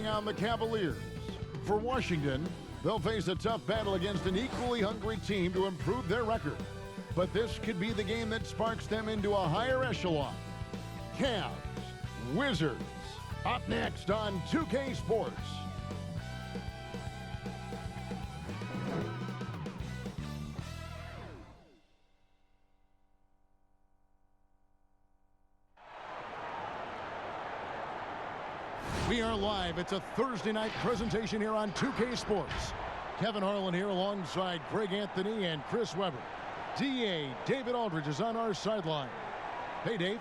taking on the Cavaliers. For Washington, they'll face a tough battle against an equally hungry team to improve their record. But this could be the game that sparks them into a higher echelon. Cavs, Wizards, up next on 2K Sports. We are live. It's a Thursday night presentation here on 2K Sports. Kevin Harlan here alongside Greg Anthony and Chris Webber. DA David Aldridge is on our sideline. Hey, Dave.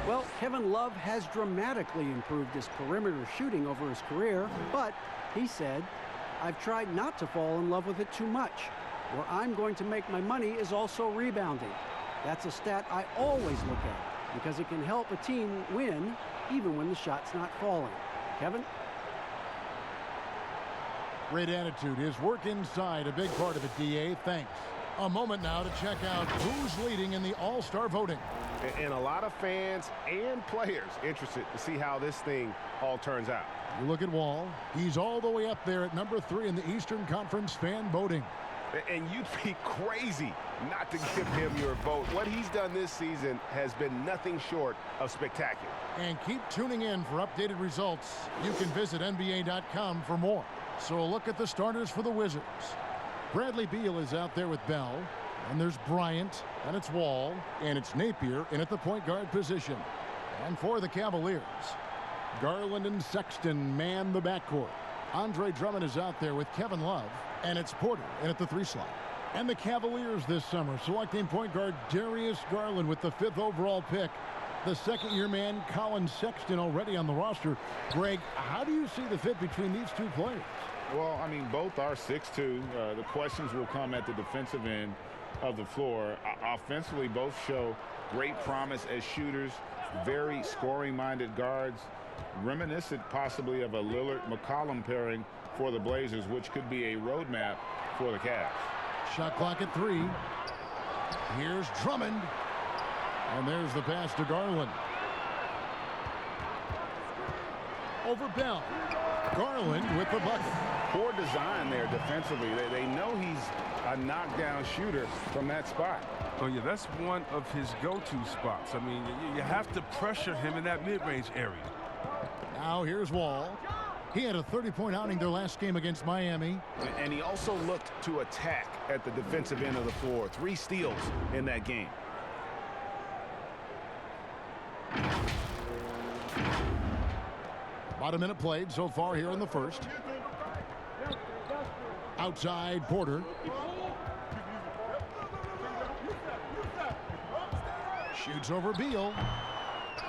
Well, Kevin Love has dramatically improved his perimeter shooting over his career, but he said, I've tried not to fall in love with it too much. Where I'm going to make my money is also rebounding. That's a stat I always look at because it can help a team win even when the shot's not falling. Kevin? Great attitude. His work inside, a big part of it, DA. Thanks. A moment now to check out who's leading in the All-Star voting. And a lot of fans and players interested to see how this thing all turns out. You look at Wall. He's all the way up there at number 3 in the Eastern Conference fan voting. And you'd be crazy not to give him your vote. What he's done this season has been nothing short of spectacular. And keep tuning in for updated results. You can visit NBA.com for more. So a look at the starters for the Wizards. Bradley Beal is out there with Bell. And there's Bryant, and it's Wall, and it's Napier in at the point guard position. And for the Cavaliers, Garland and Sexton man the backcourt. Andre Drummond is out there with Kevin Love, and it's Porter in at the 3 slot. And the Cavaliers this summer selecting point guard Darius Garland with the 5th overall pick. The second-year man Colin Sexton already on the roster. Greg, how do you see the fit between these two players? Well, I mean, both are 6'2". The questions will come at the defensive end of the floor. Offensively, both show great promise as shooters, very scoring-minded guards, reminiscent possibly of a Lillard-McCollum pairing for the Blazers, which could be a roadmap for the Cavs. Shot clock at 3. Here's Drummond. And there's the pass to Garland. Over Bell. Garland with the bucket. Poor design there defensively. They know he's a knockdown shooter from that spot. Oh, yeah, that's one of his go-to spots. I mean, you have to pressure him in that mid-range area. Now here's Wall. He had a 30-point outing their last game against Miami. And he also looked to attack at the defensive end of the floor. 3 steals in that game. About a minute played so far here in the first. Outside Porter. Shoots over Beal.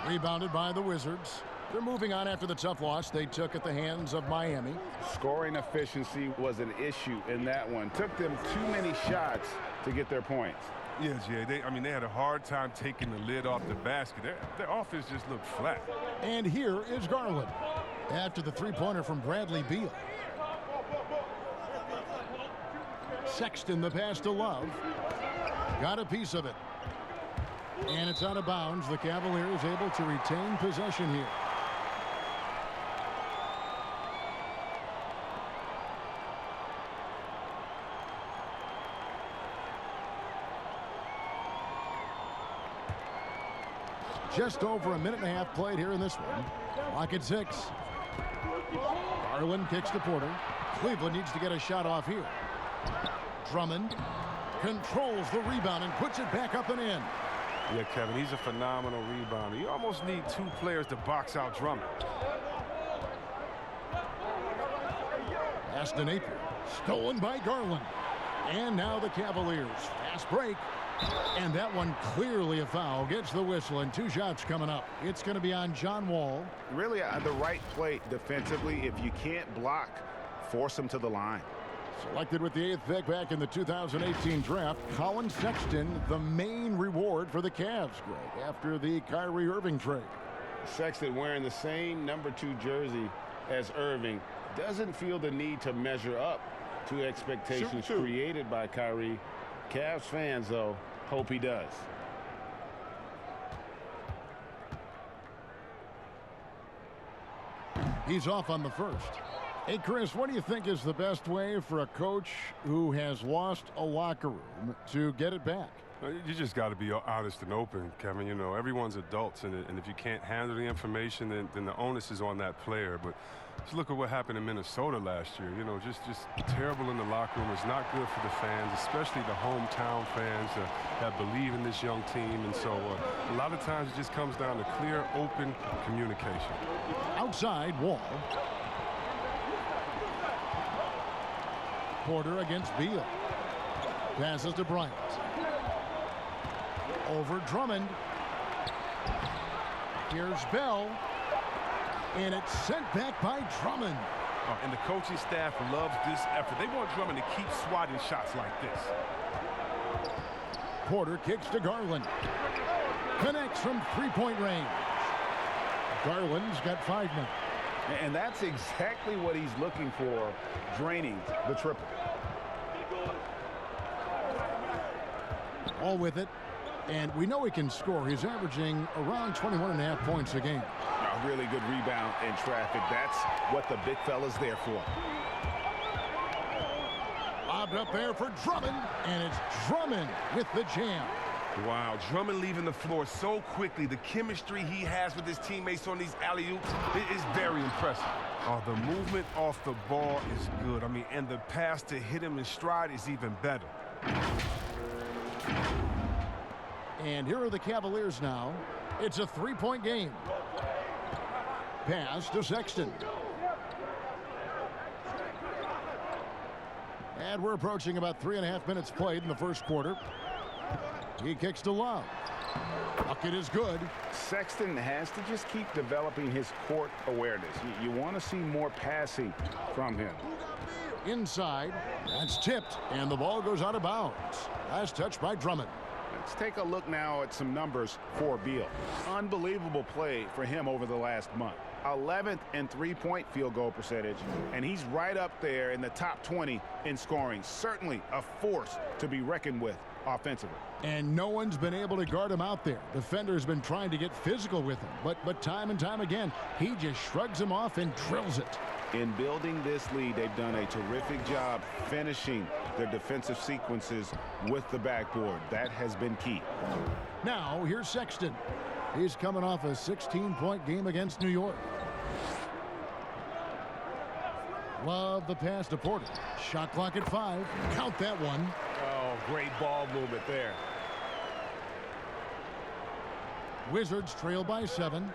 Rebounded by the Wizards. They're moving on after the tough loss they took at the hands of Miami. Scoring efficiency was an issue in that one. Took them too many shots to get their points. Yes, yeah, they had a hard time taking the lid off the basket. Their offense just looked flat. And here is Garland after the 3-pointer from Bradley Beal. Sexton the pass to Love. Got a piece of it. And it's out of bounds. The Cavaliers able to retain possession here. Just over a minute and a half played here in this one. Clock at 6. Garland kicks to Porter. Cleveland needs to get a shot off here. Drummond controls the rebound and puts it back up and in. Yeah, Kevin, he's a phenomenal rebounder. You almost need 2 players to box out Drummond. Pass to Napier. Stolen by Garland. And now the Cavaliers. Fast break. And that one clearly a foul. Gets the whistle and 2 shots coming up. It's going to be on John Wall. Really the right play defensively. If you can't block, force him to the line. Selected with the 8th pick back in the 2018 draft, Colin Sexton, the main reward for the Cavs, Greg, after the Kyrie Irving trade. Sexton wearing the same number 2 jersey as Irving doesn't feel the need to measure up to expectations created by Kyrie. Cavs fans, though, hope he does. He's off on the first. Hey, Chris, what do you think is the best way for a coach who has lost a locker room to get it back? You just got to be honest and open, Kevin. You know, everyone's adults, and if you can't handle the information, then the onus is on that player. But just look at what happened in Minnesota last year. You know, just terrible in the locker room. It's not good for the fans, especially the hometown fans that believe in this young team. And so a lot of times it just comes down to clear, open communication. Outside, Wall. Porter against Beal. Passes to Bryant. Over Drummond. Here's Bell. And it's sent back by Drummond. And the coaching staff loves this effort. They want Drummond to keep swatting shots like this. Porter kicks to Garland. Connects from three-point range. Garland's got 5 now. And that's exactly what he's looking for, draining the triple. All with it. And we know he can score. He's averaging around 21.5 points a game. A really good rebound in traffic. That's what the big fella's there for. Lobbed up there for Drummond. And it's Drummond with the jam. Wow, Drummond leaving the floor so quickly. The chemistry he has with his teammates on these alley-oops is very impressive. The movement off the ball is good. I mean, and the pass to hit him in stride is even better. And here are the Cavaliers now. It's a three-point game. Pass to Sexton. And we're approaching about 3.5 minutes played in the first quarter. He kicks to Love. Bucket is good. Sexton has to just keep developing his court awareness. You want to see more passing from him. Inside. That's tipped. And the ball goes out of bounds. Last touch by Drummond. Let's take a look now at some numbers for Beal. Unbelievable play for him over the last month. 11th in three-point field goal percentage, and he's right up there in the top 20 in scoring. Certainly a force to be reckoned with offensively. And no one's been able to guard him out there. Defender's been trying to get physical with him, but time and time again, he just shrugs him off and drills it. In building this lead, they've done a terrific job finishing their defensive sequences with the backboard. That has been key. Now, here's Sexton. He's coming off a 16-point game against New York. Love the pass to Porter. Shot clock at 5. Count that one. Oh, great ball movement there. Wizards trail by 7.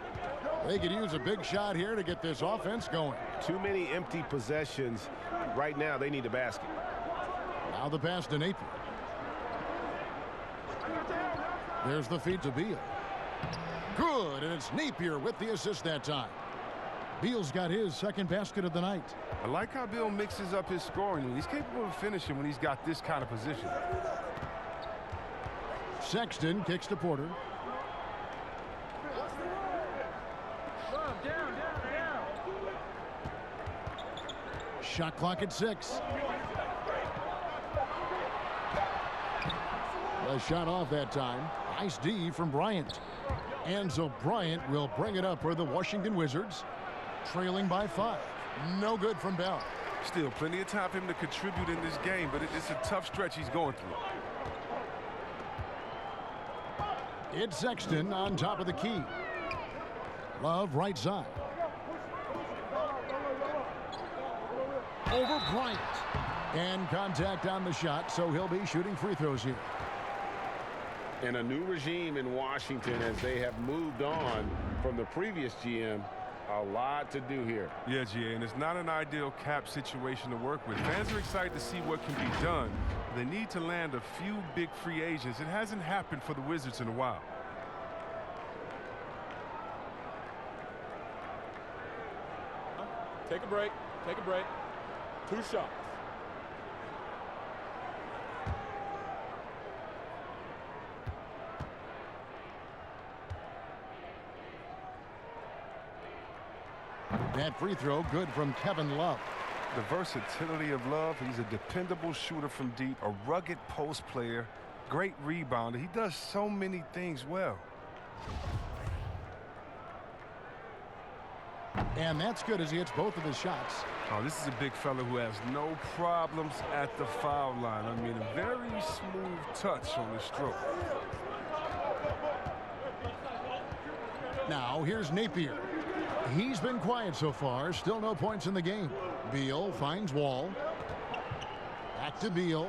They could use a big shot here to get this offense going. Too many empty possessions. Right now, they need a basket. Now the pass to Napier. There's the feed to Beal. Good, and it's Napier with the assist that time. Beal's got his second basket of the night. I like how Beal mixes up his scoring. He's capable of finishing when he's got this kind of position. Sexton kicks to Porter. Shot clock at 6. The shot off that time. Nice D from Bryant. And so Bryant will bring it up for the Washington Wizards, trailing by 5. No good from Bell. Still plenty of time for him to contribute in this game, but it's a tough stretch he's going through. It's Sexton on top of the key. Love right side. Over Bryant. And contact on the shot, so he'll be shooting free throws here. And a new regime in Washington as they have moved on from the previous GM. A lot to do here. Yeah, GA, and it's not an ideal cap situation to work with. Fans are excited to see what can be done. They need to land a few big free agents. It hasn't happened for the Wizards in a while. Take a break. Take a break. 2 shots. That free throw good from Kevin Love. The versatility of Love. He's a dependable shooter from deep, a rugged post player, great rebounder. He does so many things well. And that's good as he hits both of his shots. Oh, this is a big fella who has no problems at the foul line. I mean, a very smooth touch on the stroke. Now, here's Napier. He's been quiet so far. Still no points in the game. Beal finds Wall. Back to Beal.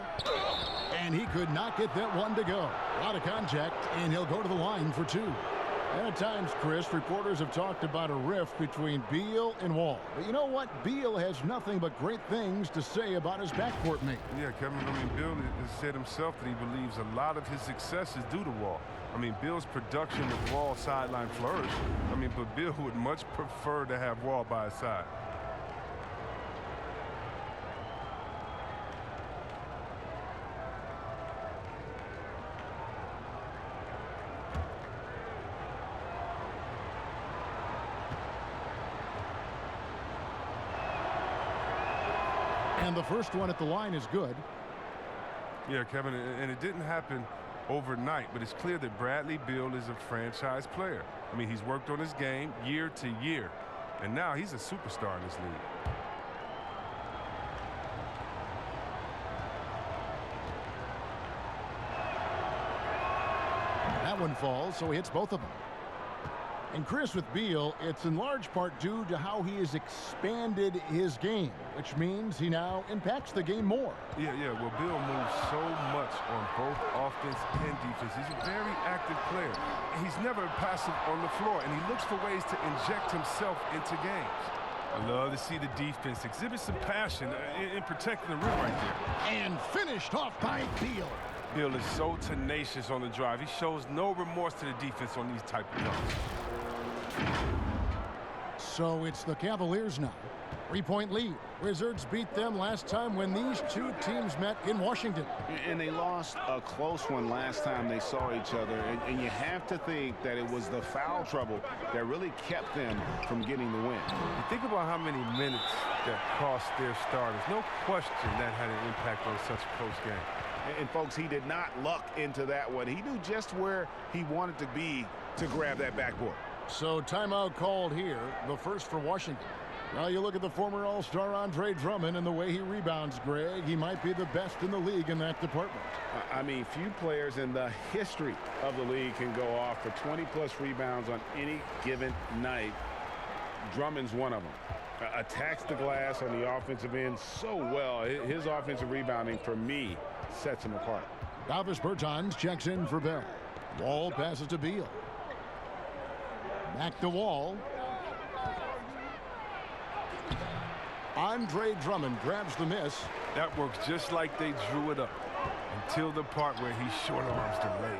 And he could not get that one to go. A lot of contact, and he'll go to the line for two. And at times, Chris, reporters have talked about a rift between Beal and Wall. But you know what? Beal has nothing but great things to say about his backcourt mate. Yeah, Kevin, I mean, Beal has said himself that he believes a lot of his success is due to Wall. I mean, Beal's production with Wall sideline flourished. I mean, but Beal would much prefer to have Wall by his side. And the first one at the line is good. Yeah, Kevin, and it didn't happen overnight, but it's clear that Bradley Beal is a franchise player. I mean, he's worked on his game year to year, and now he's a superstar in this league. That one falls, so he hits both of them. And Chris, with Beal, it's in large part due to how he has expanded his game, which means he now impacts the game more. Yeah, well, Beal moves so much on both offense and defense. He's a very active player. He's never passive on the floor, and he looks for ways to inject himself into games. I love to see the defense exhibit some passion in protecting the rim right there. And finished off by Beal. Beal is so tenacious on the drive. He shows no remorse to the defense on these type of dunks. So it's the Cavaliers now. 3-point lead. Wizards beat them last time when these two teams met in Washington. And they lost a close one last time they saw each other. And you have to think that it was the foul trouble that really kept them from getting the win. You think about how many minutes that cost their starters. No question that had an impact on such a close game. And folks, he did not luck into that one. He knew just where he wanted to be to grab that backboard. So timeout called here, the first for Washington. Well, you look at the former All-Star Andre Drummond and the way he rebounds, Greg. He might be the best in the league in that department. I mean, few players in the history of the league can go off for 20-plus rebounds on any given night. Drummond's one of them. Attacks the glass on the offensive end so well. His offensive rebounding, for me, sets him apart. Davis Bertans checks in for Bell. Wall passes to Beal. Back to Wall. Andre Drummond grabs the miss. That works just like they drew it up until the part where he short arms the layup.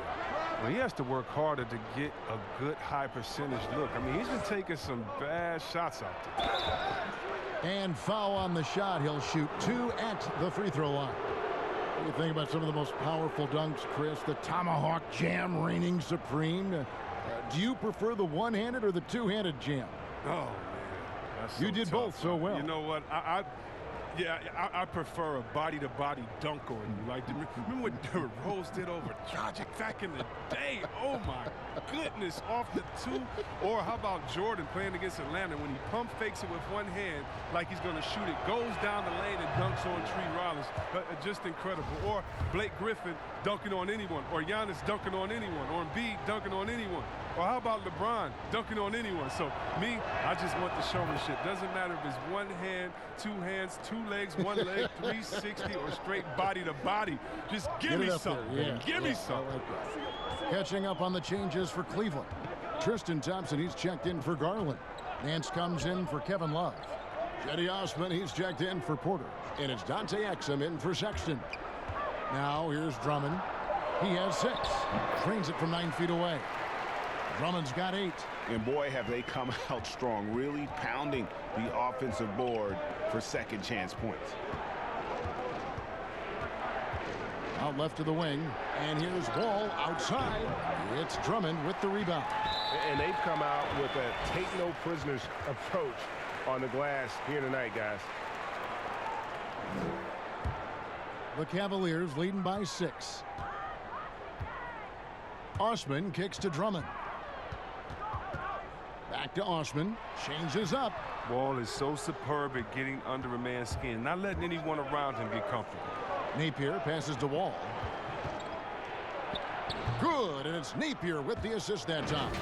Well, he has to work harder to get a good high percentage look. I mean, he's been taking some bad shots out there. And foul on the shot. He'll shoot 2 at the free throw line. What do you think about some of the most powerful dunks, Chris? The tomahawk jam reigning supreme. Do you prefer the one-handed or the two-handed jam? Oh, man. That's You did tough, both so well. You know what? I prefer a body-to-body dunk on you. Like, remember what Derrick Rose did over Dragic back in the day? Oh, my goodness, off the two. Or how about Jordan playing against Atlanta when he pump fakes it with one hand like he's going to shoot it, goes down the lane and dunks on Tree Rollins. Just incredible. Or Blake Griffin dunking on anyone, or Giannis dunking on anyone, or Embiid dunking on anyone. Or how about LeBron dunking on anyone? So, me, I just want the showmanship. Doesn't matter if it's one hand, two hands, two legs, one leg, 360, or straight body to body. Just give me something. Yeah. Give me something. Like catching up on the changes for Cleveland. Tristan Thompson, he's checked in for Garland. Nance comes in for Kevin Love. Cedi Osman, he's checked in for Porter. And it's Dante Exum in for Sexton. Now here's Drummond. He has 6. Trains it from 9 feet away. Drummond's got 8. And boy, have they come out strong, really pounding the offensive board for second chance points. Out left to the wing. And here's Wall outside. It's Drummond with the rebound. And they've come out with a take no prisoners approach on the glass here tonight, guys. The Cavaliers leading by 6. Osman kicks to Drummond. Back to Osman. Changes up. Wall is so superb at getting under a man's skin, not letting anyone around him get comfortable. Napier passes to Wall. Good, and it's Napier with the assist that time.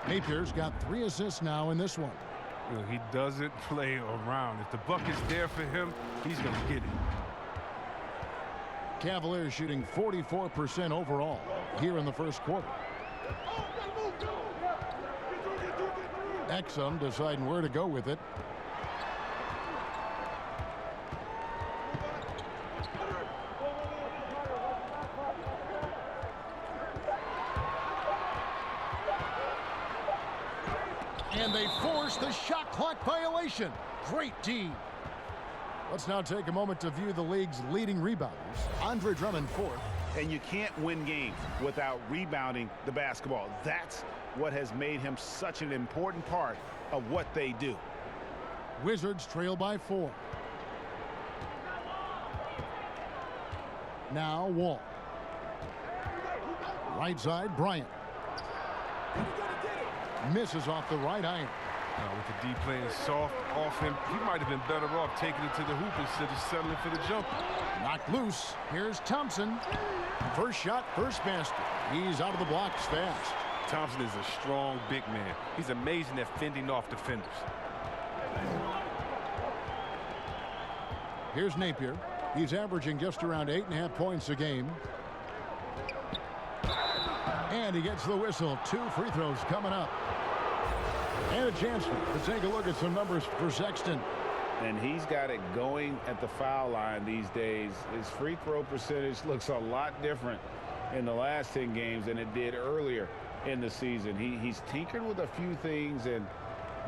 Napier's got 3 assists now in this one. You know, he doesn't play around. If the buck is there for him, he's going to get it. Cavaliers shooting 44% overall here in the first quarter. Exum deciding where to go with it. And they force the shot clock violation. Great D. Let's now take a moment to view the league's leading rebounders. Andre Drummond, 4th. And you can't win games without rebounding the basketball. That's what has made him such an important part of what they do. Wizards trail by 4. Now Wall. Right side, Bryant. Misses off the right iron. With the D playing soft off him, he might have been better off taking it to the hoop instead of settling for the jumper. Knocked loose. Here's Thompson. First shot, first basket. He's out of the blocks fast. Thompson is a strong big man. He's amazing at fending off defenders. Here's Napier. He's averaging just around 8.5 points a game. And he gets the whistle. 2 free throws coming up. And a chance to take a look at some numbers for Sexton. And he's got it going at the foul line these days. His free throw percentage looks a lot different in the last 10 games than it did earlier in the season. He's tinkered with a few things and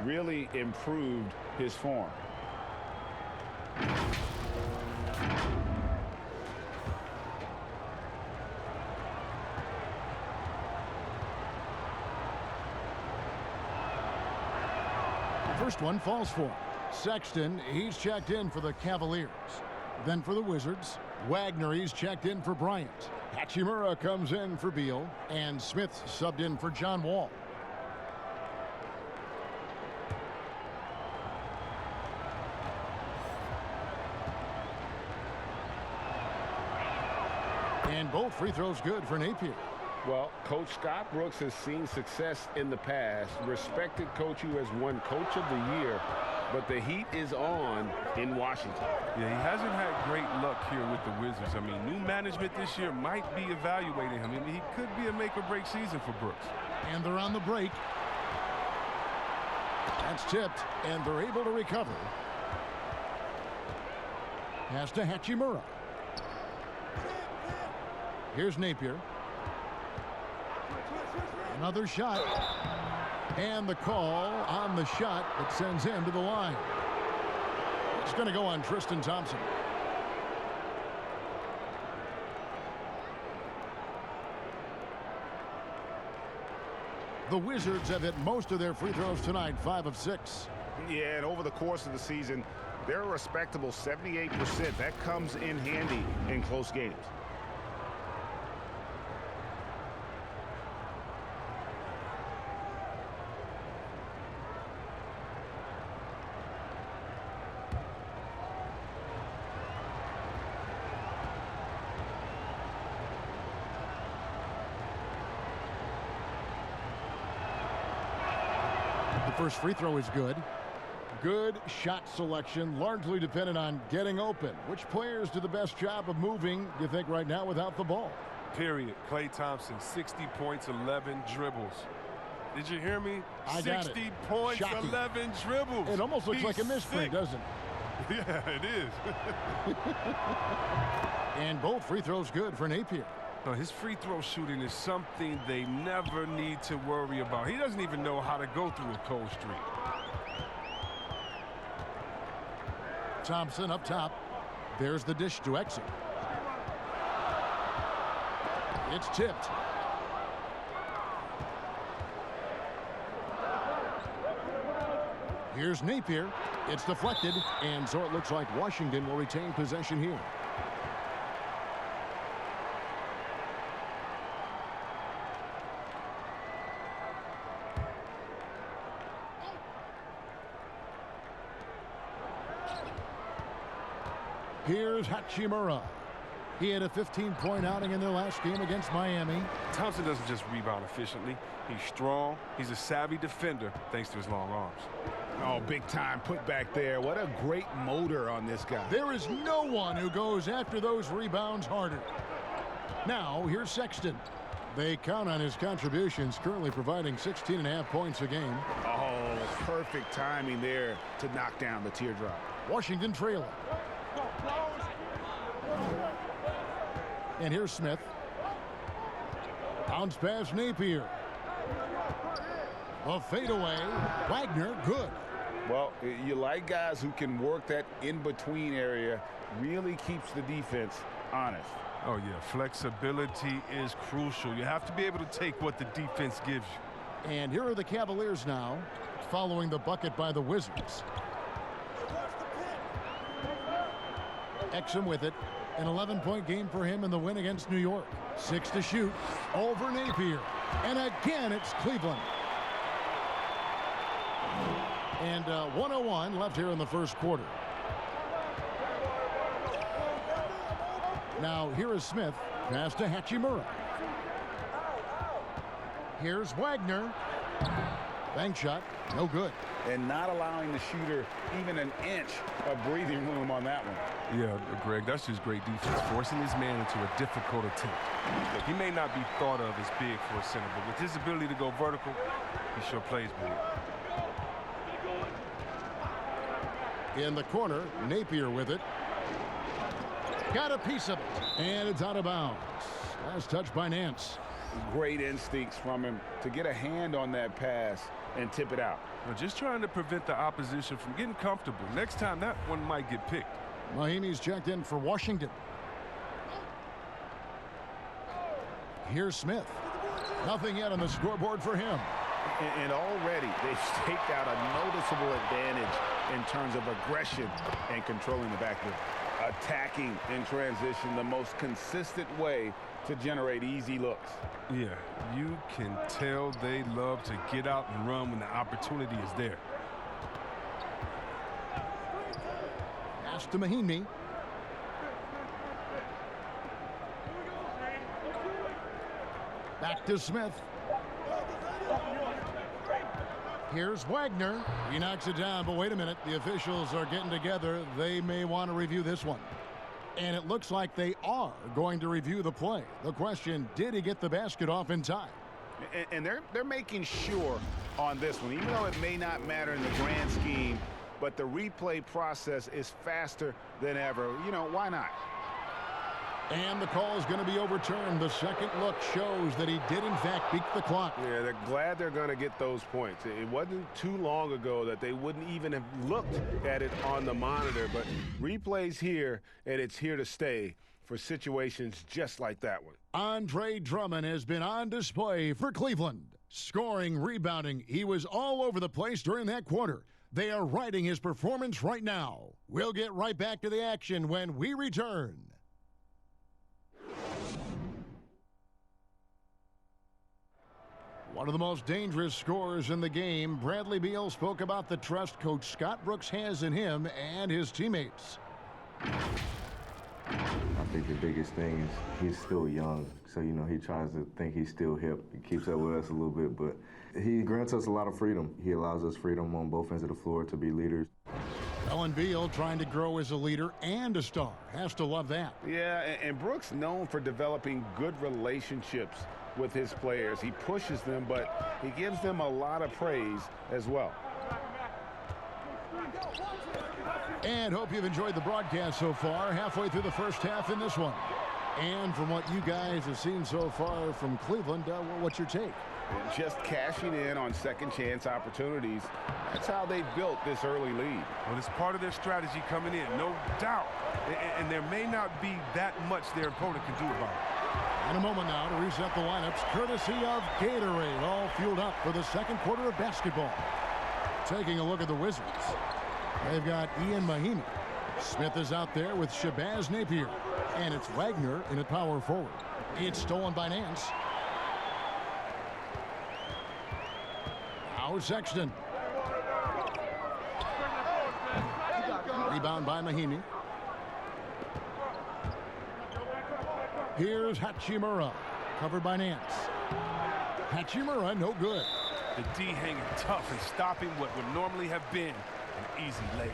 really improved his form. First one falls for him. Sexton, he's checked in for the Cavaliers. Then for the Wizards, Wagner, he's checked in for Bryant. Hachimura comes in for Beal, and Smith subbed in for John Wall. And both free throws good for Napier. Well, Coach Scott Brooks has seen success in the past. Respected coach who has won Coach of the Year. But the heat is on in Washington. Yeah, he hasn't had great luck here with the Wizards. I mean, new management this year might be evaluating him. I mean, he could be a make-or-break season for Brooks. And they're on the break. That's tipped, and they're able to recover. Pass to Hachimura. Here's Napier. Another shot. And the call on the shot that sends him to the line. It's going to go on Tristan Thompson. The Wizards have hit most of their free throws tonight, 5 of 6. Yeah, and over the course of the season, they're a respectable 78%. That comes in handy in close games. The first free throw is good. Good shot selection, largely dependent on getting open. Which players do the best job of moving, do you think, right now without the ball? Period. Klay Thompson, 60 points, 11 dribbles. Did you hear me? I got 60 it. points, Shocking. 11 dribbles. It almost looks He's like a misprint, sick. doesn't it? Yeah, it is. And both free throws good for Napier. No, his free throw shooting is something they never need to worry about. He doesn't even know how to go through a cold streak. Thompson up top. There's the dish to Exum. It's tipped. Here's Napier. It's deflected, and so it looks like Washington will retain possession here. Here's Hachimura. He had a 15-point outing in their last game against Miami. Thompson doesn't just rebound efficiently. He's strong. He's a savvy defender thanks to his long arms. Oh, big time put back there. What a great motor on this guy. There is no one who goes after those rebounds harder. Now, here's Sexton. They count on his contributions, currently providing 16.5 points a game. Oh, perfect timing there to knock down the teardrop. Washington trailing. And here's Smith. Bounce pass Napier. A fadeaway. Wagner, good. Well, you like guys who can work that in-between area, really keeps the defense honest. Oh, yeah, flexibility is crucial. You have to be able to take what the defense gives you. And here are the Cavaliers now, following the bucket by the Wizards. Exum with it. An 11-point game for him in the win against New York. 6 to shoot. Over Napier. And again, it's Cleveland. And 1:01 left here in the first quarter. Now, here is Smith. Pass to Hachimura. Here's Wagner. Bank shot. No good. And not allowing the shooter even an inch of breathing room on that one. Yeah, Greg, that's just great defense, forcing his man into a difficult attempt. Look, he may not be thought of as big for a center, but with his ability to go vertical, he sure plays big. In the corner, Napier with it. Got a piece of it. And it's out of bounds. Last touch by Nance. Great instincts from him to get a hand on that pass and tip it out. Well, just trying to prevent the opposition from getting comfortable. Next time, that one might get picked. Mahinmi's checked in for Washington. Here's Smith. Nothing yet on the scoreboard for him. And already they've staked out a noticeable advantage in terms of aggression and controlling the backboard. Attacking in transition, the most consistent way to generate easy looks. Yeah, you can tell they love to get out and run when the opportunity is there. Pass to Mahinmi. Back to Smith. Here's Wagner. He knocks it down, but wait a minute. The officials are getting together. They may want to review this one. And it looks like they are going to review the play. The question, did he get the basket off in time? And they're making sure on this one, even though it may not matter in the grand scheme, but the replay process is faster than ever. You know, why not? And the call is going to be overturned. The second look shows that he did, in fact, beat the clock. Yeah, they're glad they're going to get those points. It wasn't too long ago that they wouldn't even have looked at it on the monitor, but replay's here, and it's here to stay for situations just like that one. Andre Drummond has been on display for Cleveland. Scoring, rebounding, he was all over the place during that quarter. They are riding his performance right now. We'll get right back to the action when we return. One of the most dangerous scorers in the game, Bradley Beal spoke about the trust Coach Scott Brooks has in him and his teammates. I think the biggest thing is he's still young, so, you know, he tries to think he's still hip. He keeps up with us a little bit, but he grants us a lot of freedom. He allows us freedom on both ends of the floor to be leaders. Ellen Beal trying to grow as a leader and a star. Has to love that. Yeah, and Brooks known for developing good relationships with his players. He pushes them, but he gives them a lot of praise as well. And hope you've enjoyed the broadcast so far. Halfway through the first half in this one. And from what you guys have seen so far from Cleveland, what's your take? Just cashing in on second chance opportunities. That's how they built this early lead. Well, it's part of their strategy coming in, no doubt. And there may not be that much their opponent can do about it. In a moment now to reset the lineups, courtesy of Gatorade, all fueled up for the second quarter of basketball. Taking a look at the Wizards. They've got Ian Mahinmi. Smith is out there with Shabazz Napier. And it's Wagner in at power forward. It's stolen by Nance. Now Sexton. Rebound by Mahinmi. Here's Hachimura, covered by Nance. Hachimura, no good. The D hanging tough and stopping what would normally have been an easy lay.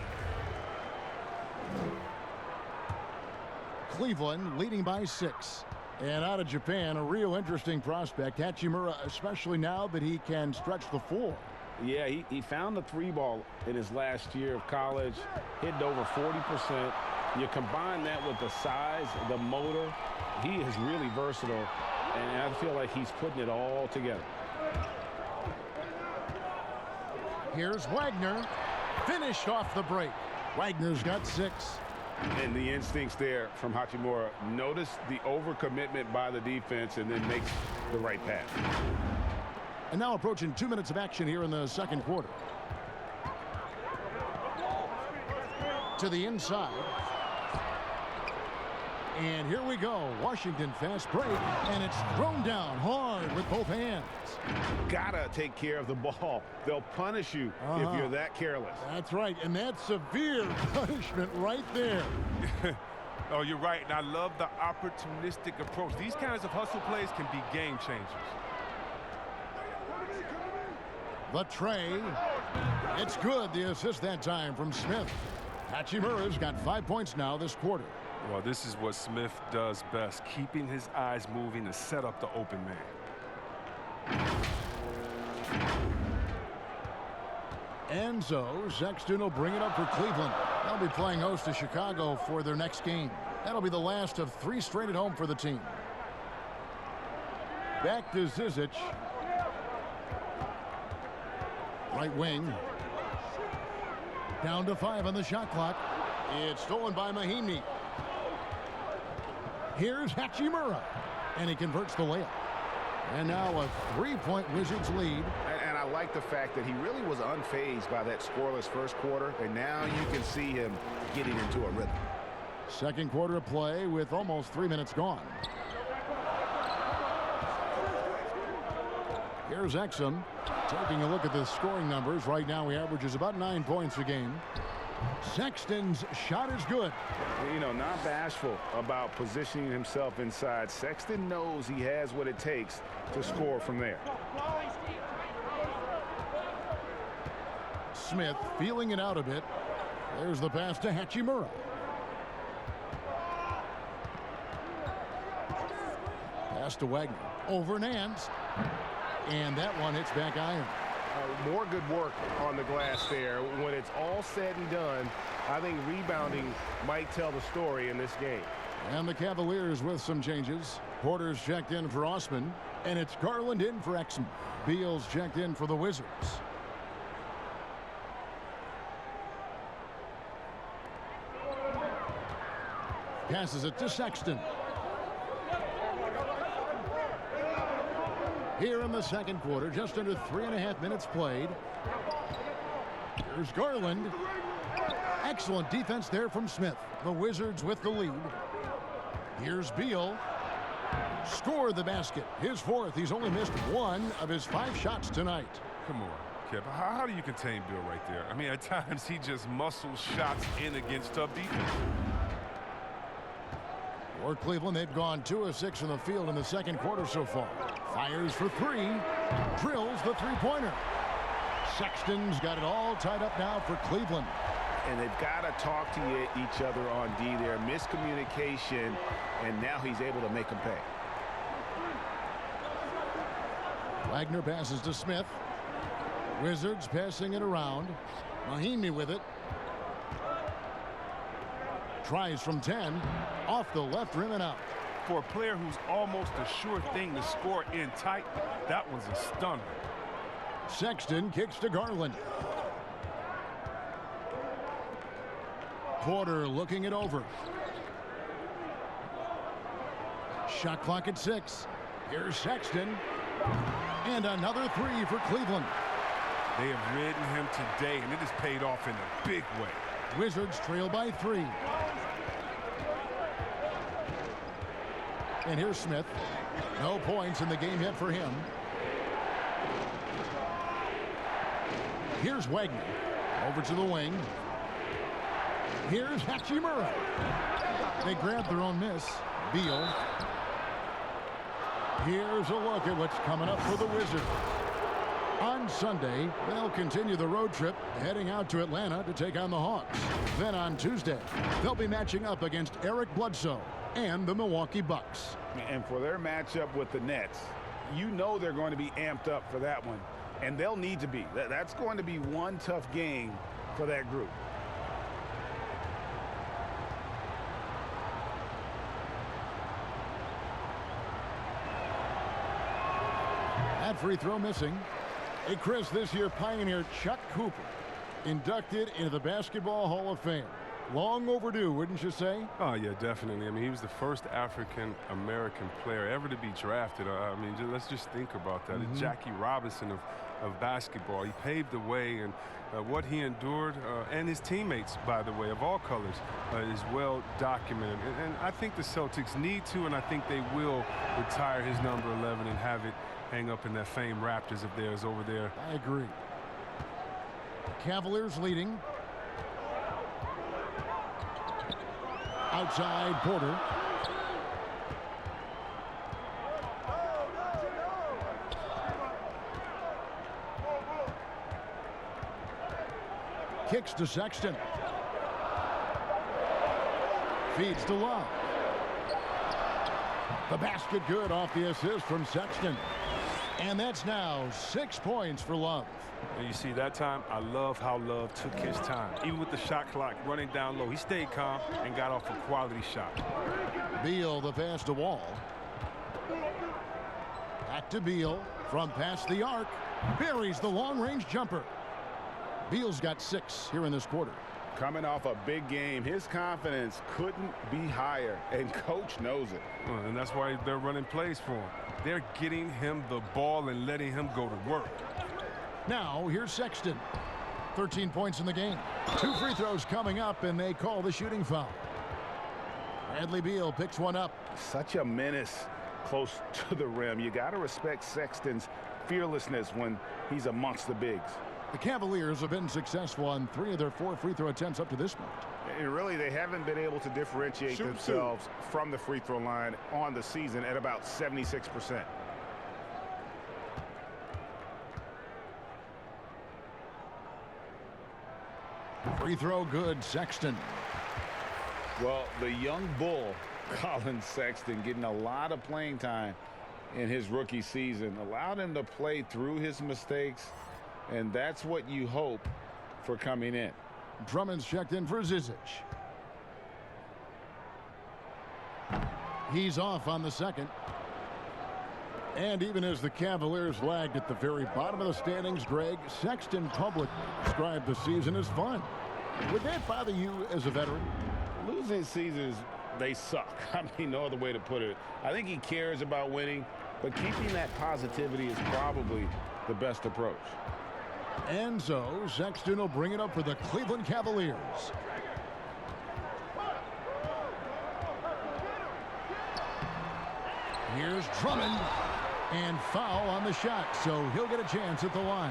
Cleveland leading by 6. And out of Japan, a real interesting prospect, Hachimura, especially now that he can stretch the floor. Yeah, he found the 3-ball in his last year of college, hit over 40%. You combine that with the size, the motor, he is really versatile, and I feel like he's putting it all together. Here's Wagner, finished off the break. Wagner's got 6. And the instincts there from Hachimura. Notice the overcommitment by the defense and then makes the right pass. And now approaching 2 minutes of action here in the second quarter. To the inside. And here we go. Washington fast break. And it's thrown down hard with both hands. Gotta take care of the ball. They'll punish you if you're that careless. That's right. And that's severe punishment right there. Oh, you're right. And I love the opportunistic approach. These kinds of hustle plays can be game changers. The tray. It's good. The assist that time from Smith. Hachimura's got 5 points now this quarter. Well, this is what Smith does best, keeping his eyes moving to set up the open man. And so Sexton will bring it up for Cleveland. They'll be playing host to Chicago for their next game. That'll be the last of 3 straight at home for the team. Back to Zizic. Right wing. Down to 5 on the shot clock. It's stolen by Mahinmi. Here's Hachimura. And he converts the layup. And now a 3-point Wizards lead. And I like the fact that he really was unfazed by that scoreless first quarter. And now you can see him getting into a rhythm. Second quarter of play with almost 3 minutes gone. Here's Exum. Taking a look at the scoring numbers. Right now he averages about 9 points a game. Sexton's shot is good. You know, not bashful about positioning himself inside. Sexton knows he has what it takes to score from there. Smith feeling it out a bit. There's the pass to Hachimura. Pass to Wagner. Over Nance. And that one hits back iron. More good work on the glass there. When it's all said and done, I think rebounding might tell the story in this game. And the Cavaliers with some changes. Porter's checked in for Osman. And it's Garland in for Exum. Beal's checked in for the Wizards. Passes it to Sexton. Here in the second quarter, just under 3.5 minutes played. Here's Garland. Excellent defense there from Smith. The Wizards with the lead. Here's Beal. Score the basket. His 4th. He's only missed 1 of his 5 shots tonight. Come on, Kev. How do you contain Bill right there? I mean, at times he just muscles shots in against tough defense. For Cleveland, they've gone 2 of 6 from the field in the second quarter so far. Fires for 3. Drills the 3-pointer. Sexton's got it all tied up now for Cleveland. And they've got to talk to each other on D there. Miscommunication, and now he's able to make them pay. Wagner passes to Smith. Wizards passing it around. Mahinmi with it. Tries from 10. Off the left rim and out. For a player who's almost a sure thing to score in tight, that one's a stunner. Sexton kicks to Garland. Porter looking it over. Shot clock at 6. Here's Sexton. And another 3 for Cleveland. They have ridden him today, and it has paid off in a big way. Wizards trail by 3. And here's Smith. No points in the game yet for him. Here's Wagner. Over to the wing. Here's Hachimura. They grab their own miss. Beal. Here's a look at what's coming up for the Wizards. On Sunday, they'll continue the road trip, heading out to Atlanta to take on the Hawks. Then on Tuesday, they'll be matching up against Eric Bledsoe and the Milwaukee Bucks. And for their matchup with the Nets, you know they're going to be amped up for that one, and they'll need to be. That's going to be one tough game for that group. That free throw missing. Hey, Chris, this year pioneer Chuck Cooper inducted into the Basketball Hall of Fame. Long overdue, wouldn't you say? Oh, yeah, definitely. I mean, he was the first African-American player ever to be drafted. I mean, let's just think about that. It's Jackie Robinson of basketball. He paved the way, and what he endured, and his teammates, by the way, of all colors, is well documented. And I think the Celtics need to, and I think they will retire his number 11 and have it hang up in that famed Raptors of theirs over there. I agree. Cavaliers leading. Outside Porter. Kicks to Sexton. Feeds to Love. The basket good off the assist from Sexton. And that's now 6 points for Love. And you see that time, I love how Love took his time. Even with the shot clock running down low, he stayed calm and got off a quality shot. Beal the pass to Wall. Back to Beal from past the arc. Buries the long-range jumper. Beal's got 6 here in this quarter. Coming off a big game, his confidence couldn't be higher, and Coach knows it. Well, and that's why they're running plays for him. They're getting him the ball and letting him go to work. Now, here's Sexton. 13 points in the game. 2 free throws coming up, and they call the shooting foul. Bradley Beal picks one up. Such a menace close to the rim. You got to respect Sexton's fearlessness when he's amongst the bigs. The Cavaliers have been successful on 3 of their 4 free throw attempts up to this point. And really, they haven't been able to differentiate themselves from the free throw line on the season at about 76%. Free throw good, Sexton. Well, the young bull, Colin Sexton, getting a lot of playing time in his rookie season, allowed him to play through his mistakes, and that's what you hope for coming in. Drummond's checked in for Zizic. He's off on the second. And even as the Cavaliers lagged at the very bottom of the standings, Greg, Sexton publicly described the season as fun. Would that bother you as a veteran? Losing seasons, they suck. I mean, no other way to put it. I think he cares about winning, but keeping that positivity is probably the best approach. And so Sexton will bring it up for the Cleveland Cavaliers. Here's Drummond, and foul on the shot, so he'll get a chance at the line.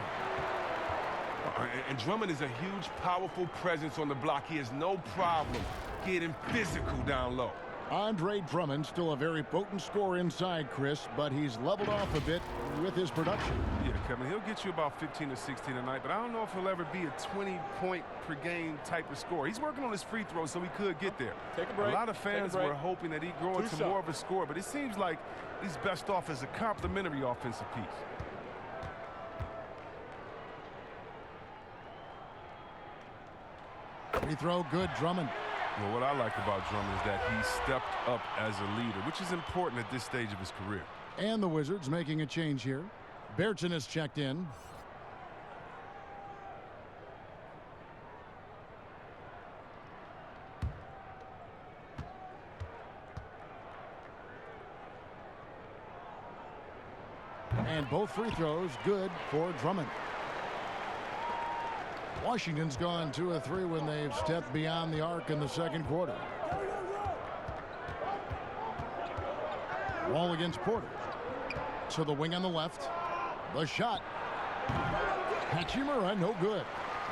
And Drummond is a huge, powerful presence on the block. He has no problem getting physical down low. Andre Drummond, still a very potent scorer inside, Chris, but he's leveled off a bit with his production. Yeah, Kevin, he'll get you about 15 or 16 a night, but I don't know if he'll ever be a 20-point per game type of scorer. He's working on his free throws, so he could get there. Take a break. A lot of fans were hoping that he'd grow into more of a scorer, but it seems like he's best off as a complementary offensive piece. Free throw good, Drummond. Well, what I like about Drummond is that he stepped up as a leader, which is important at this stage of his career. And the Wizards making a change here. Berton has checked in. And both free throws good for Drummond. Washington's gone 2 of 3 when they've stepped beyond the arc in the second quarter. Wall against Porter. To the wing on the left. The shot. Hachimura, no good.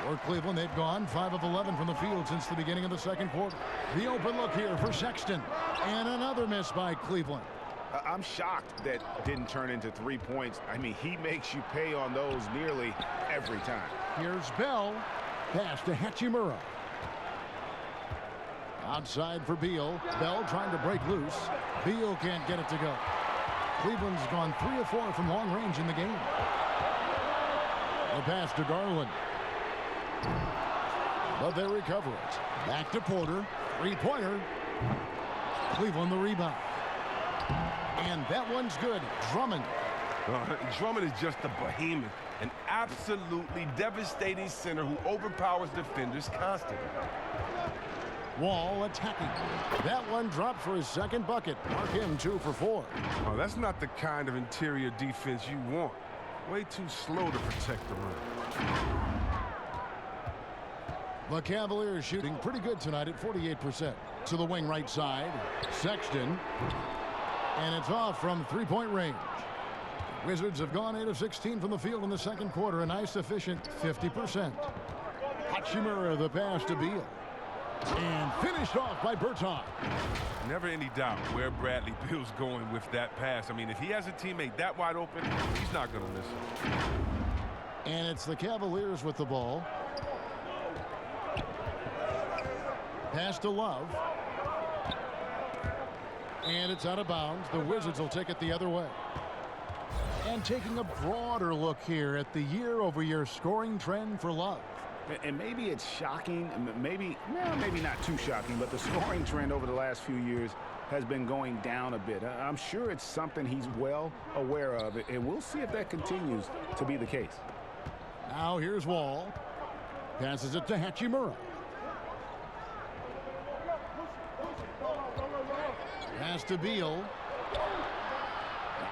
For Cleveland, they've gone 5 of 11 from the field since the beginning of the second quarter. The open look here for Sexton. And another miss by Cleveland. I'm shocked that didn't turn into 3 points. I mean, he makes you pay on those nearly every time. Here's Bell. Pass to Hachimura. Outside for Beal. Bell trying to break loose. Beal can't get it to go. Cleveland's gone 3 of 4 from long range in the game. The pass to Garland. But they recover it. Back to Porter. Three-pointer. Cleveland the rebound. And that one's good. Drummond. Drummond is just a behemoth, an absolutely devastating center who overpowers defenders constantly. Wall attacking. That one dropped for his second bucket. Mark him 2 for 4. Oh, that's not the kind of interior defense you want. Way too slow to protect the rim. The Cavaliers shooting pretty good tonight at 48%. To the wing right side. Sexton. And it's off from three-point range. Wizards have gone 8 of 16 from the field in the second quarter. A nice efficient 50%. Hachimura the pass to Beal. And finished off by Berton. Never any doubt where Bradley Beal's going with that pass. I mean, if he has a teammate that wide open, he's not going to miss it. And it's the Cavaliers with the ball. Pass to Love. And it's out of bounds. The Wizards will take it the other way. And taking a broader look here at the year-over-year scoring trend for Love. And maybe it's shocking, maybe not too shocking, but the scoring trend over the last few years has been going down a bit. I'm sure it's something he's well aware of, and we'll see if that continues to be the case. Now here's Wall. Passes it to Hachimura. Pass to Beal.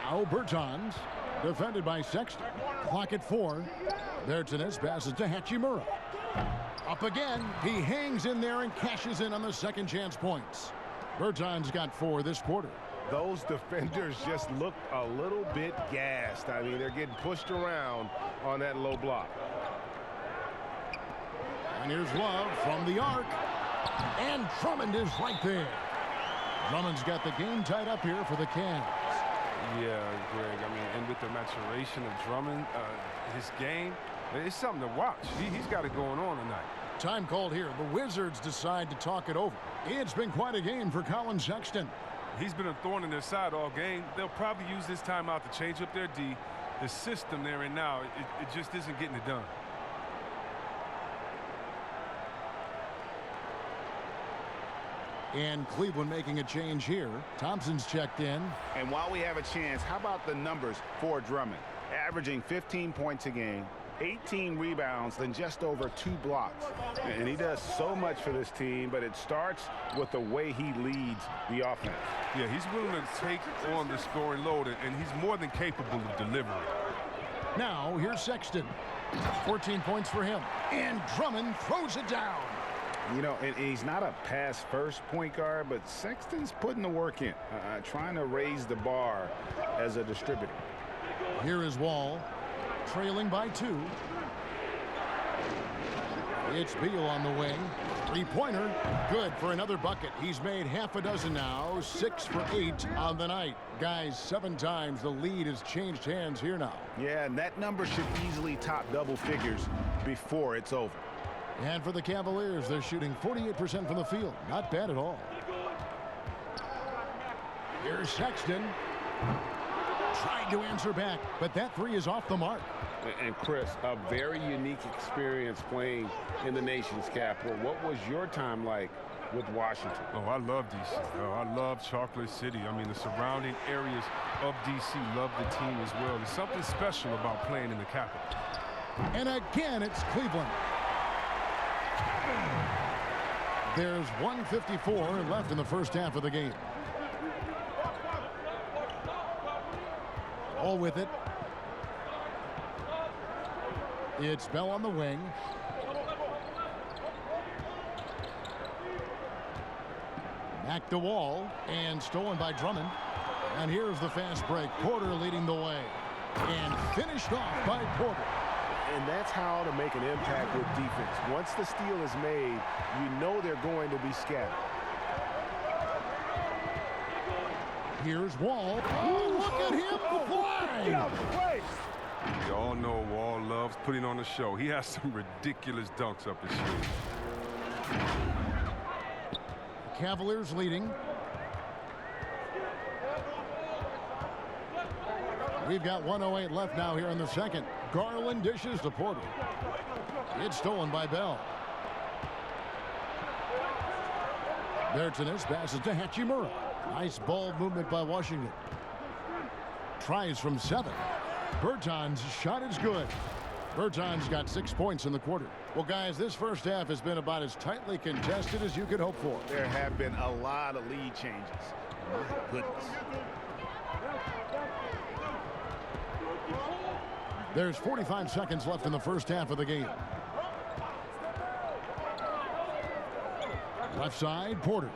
Now Bertans. Defended by Sexton. Clock at 4. Bertans passes to Hachimura. Up again. He hangs in there and cashes in on the second chance points. Bertans got 4 this quarter. Those defenders just look a little bit gassed. I mean, they're getting pushed around on that low block. And here's Love from the arc. And Drummond is right there. Drummond's got the game tied up here for the Cavs. Yeah, Greg. I mean, and with the maturation of Drummond, his game, it's something to watch. He's got it going on tonight. Time called here. The Wizards decide to talk it over. It's been quite a game for Colin Sexton. He's been a thorn in their side all game. They'll probably use this timeout to change up their D. The system they're in now, it just isn't getting it done. And Cleveland making a change here. Thompson's checked in. And while we have a chance, how about the numbers for Drummond? Averaging 15 points a game, 18 rebounds, then just over 2 blocks. And he does so much for this team, but it starts with the way he leads the offense. Yeah, he's willing to take on the scoring load, and he's more than capable of delivering. Now, here's Sexton. 14 points for him. And Drummond throws it down. You know, and he's not a pass-first point guard, but Sexton's putting the work in, trying to raise the bar as a distributor. Here is Wall, trailing by 2. It's Beal on the wing. Three-pointer, good for another bucket. He's made half a dozen now, 6 for 8 on the night. Guys, 7 times the lead has changed hands here now. Yeah, and that number should easily top double figures before it's over. And for the Cavaliers, they're shooting 48% from the field. Not bad at all. Here's Sexton. Trying to answer back, but that 3 is off the mark. And Chris, a very unique experience playing in the nation's capital. What was your time like with Washington? Oh, I love D.C. Oh, I love Chocolate City. I mean, the surrounding areas of D.C. love the team as well. There's something special about playing in the capital. And again, it's Cleveland. There's 1:54 left in the first half of the game. All with it. It's Bell on the wing. Back to Wall, and stolen by Drummond. And here's the fast break. Porter leading the way. And finished off by Porter. And that's how to make an impact with defense. Once the steal is made, you know they're going to be scattered. Here's Wall. Oh, look at him fly! We all know Wall loves putting on a show. He has some ridiculous dunks up his sleeve. Cavaliers leading. We've got 1:08 left now here in the second. Garland dishes to Porter. It's stolen by Bell. Bertanis passes to Hachimura. Nice ball movement by Washington. Tries from 7. Bertans' shot is good. Bertans got 6 points in the quarter. Well, guys, this first half has been about as tightly contested as you could hope for. There have been a lot of lead changes. My goodness. There's 45 seconds left in the first half of the game. Left side, Porter.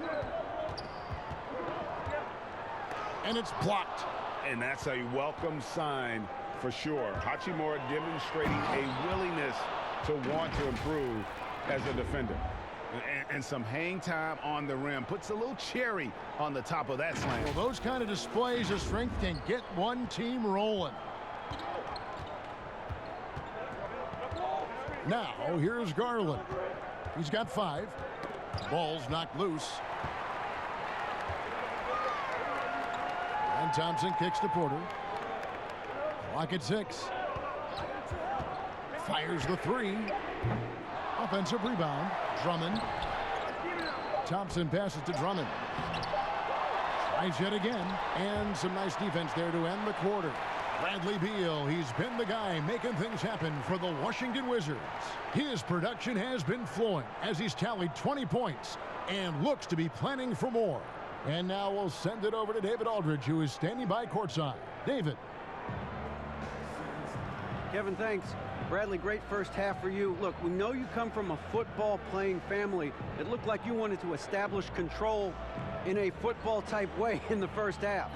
And it's blocked. And that's a welcome sign for sure. Hachimura demonstrating a willingness to want to improve as a defender. And some hang time on the rim. Puts a little cherry on the top of that slam. Well, those kind of displays of strength can get one team rolling. Now, here's Garland. He's got 5. Ball's knocked loose. And Thompson kicks to Porter. Clock at 6. Fires the 3. Offensive rebound. Drummond. Thompson passes to Drummond. Tries yet again. And some nice defense there to end the quarter. Bradley Beal, he's been the guy making things happen for the Washington Wizards. His production has been flowing as he's tallied 20 points and looks to be planning for more. And now we'll send it over to David Aldridge, who is standing by courtside. David. Kevin, thanks. Bradley, great first half for you. Look, we know you come from a football-playing family. It looked like you wanted to establish control in a football-type way in the first half.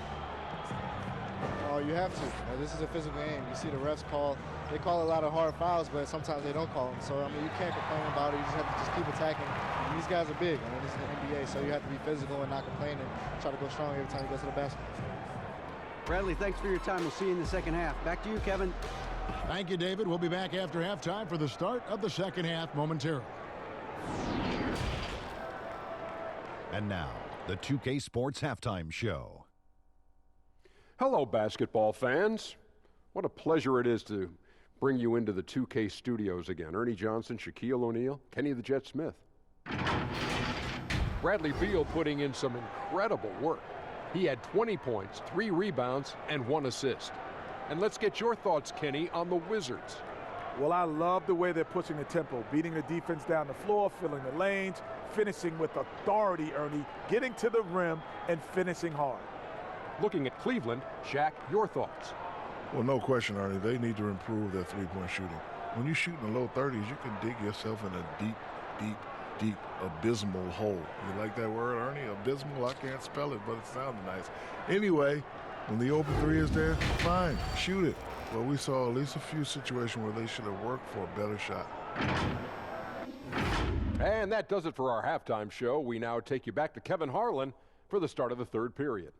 Oh, you have to. This is a physical game. You see the refs they call a lot of hard fouls, but sometimes they don't call them. So, I mean, you can't complain about it. You just have to just keep attacking. And these guys are big. I mean, this is the NBA, so you have to be physical and not complain and try to go strong every time you go to the basket. Bradley, thanks for your time. We'll see you in the second half. Back to you, Kevin. Thank you, David. We'll be back after halftime for the start of the second half momentarily. And now, the 2K Sports Halftime Show. Hello, basketball fans. What a pleasure it is to bring you into the 2K studios again. Ernie Johnson, Shaquille O'Neal, Kenny the Jet Smith. Bradley Beal putting in some incredible work. He had 20 points, 3 rebounds, and 1 assist. And let's get your thoughts, Kenny, on the Wizards. Well, I love the way they're pushing the tempo, beating the defense down the floor, filling the lanes, finishing with authority, Ernie, getting to the rim and finishing hard. Looking at Cleveland, Shaq, your thoughts? Well, no question, Ernie. They need to improve their three-point shooting. When you shoot in the low 30s, you can dig yourself in a deep, abysmal hole. You like that word, Ernie? Abysmal? I can't spell it, but it sounded nice. Anyway, when the open 3 is there, fine, shoot it. Well, we saw at least a few situations where they should have worked for a better shot. And that does it for our halftime show. We now take you back to Kevin Harlan for the start of the third period.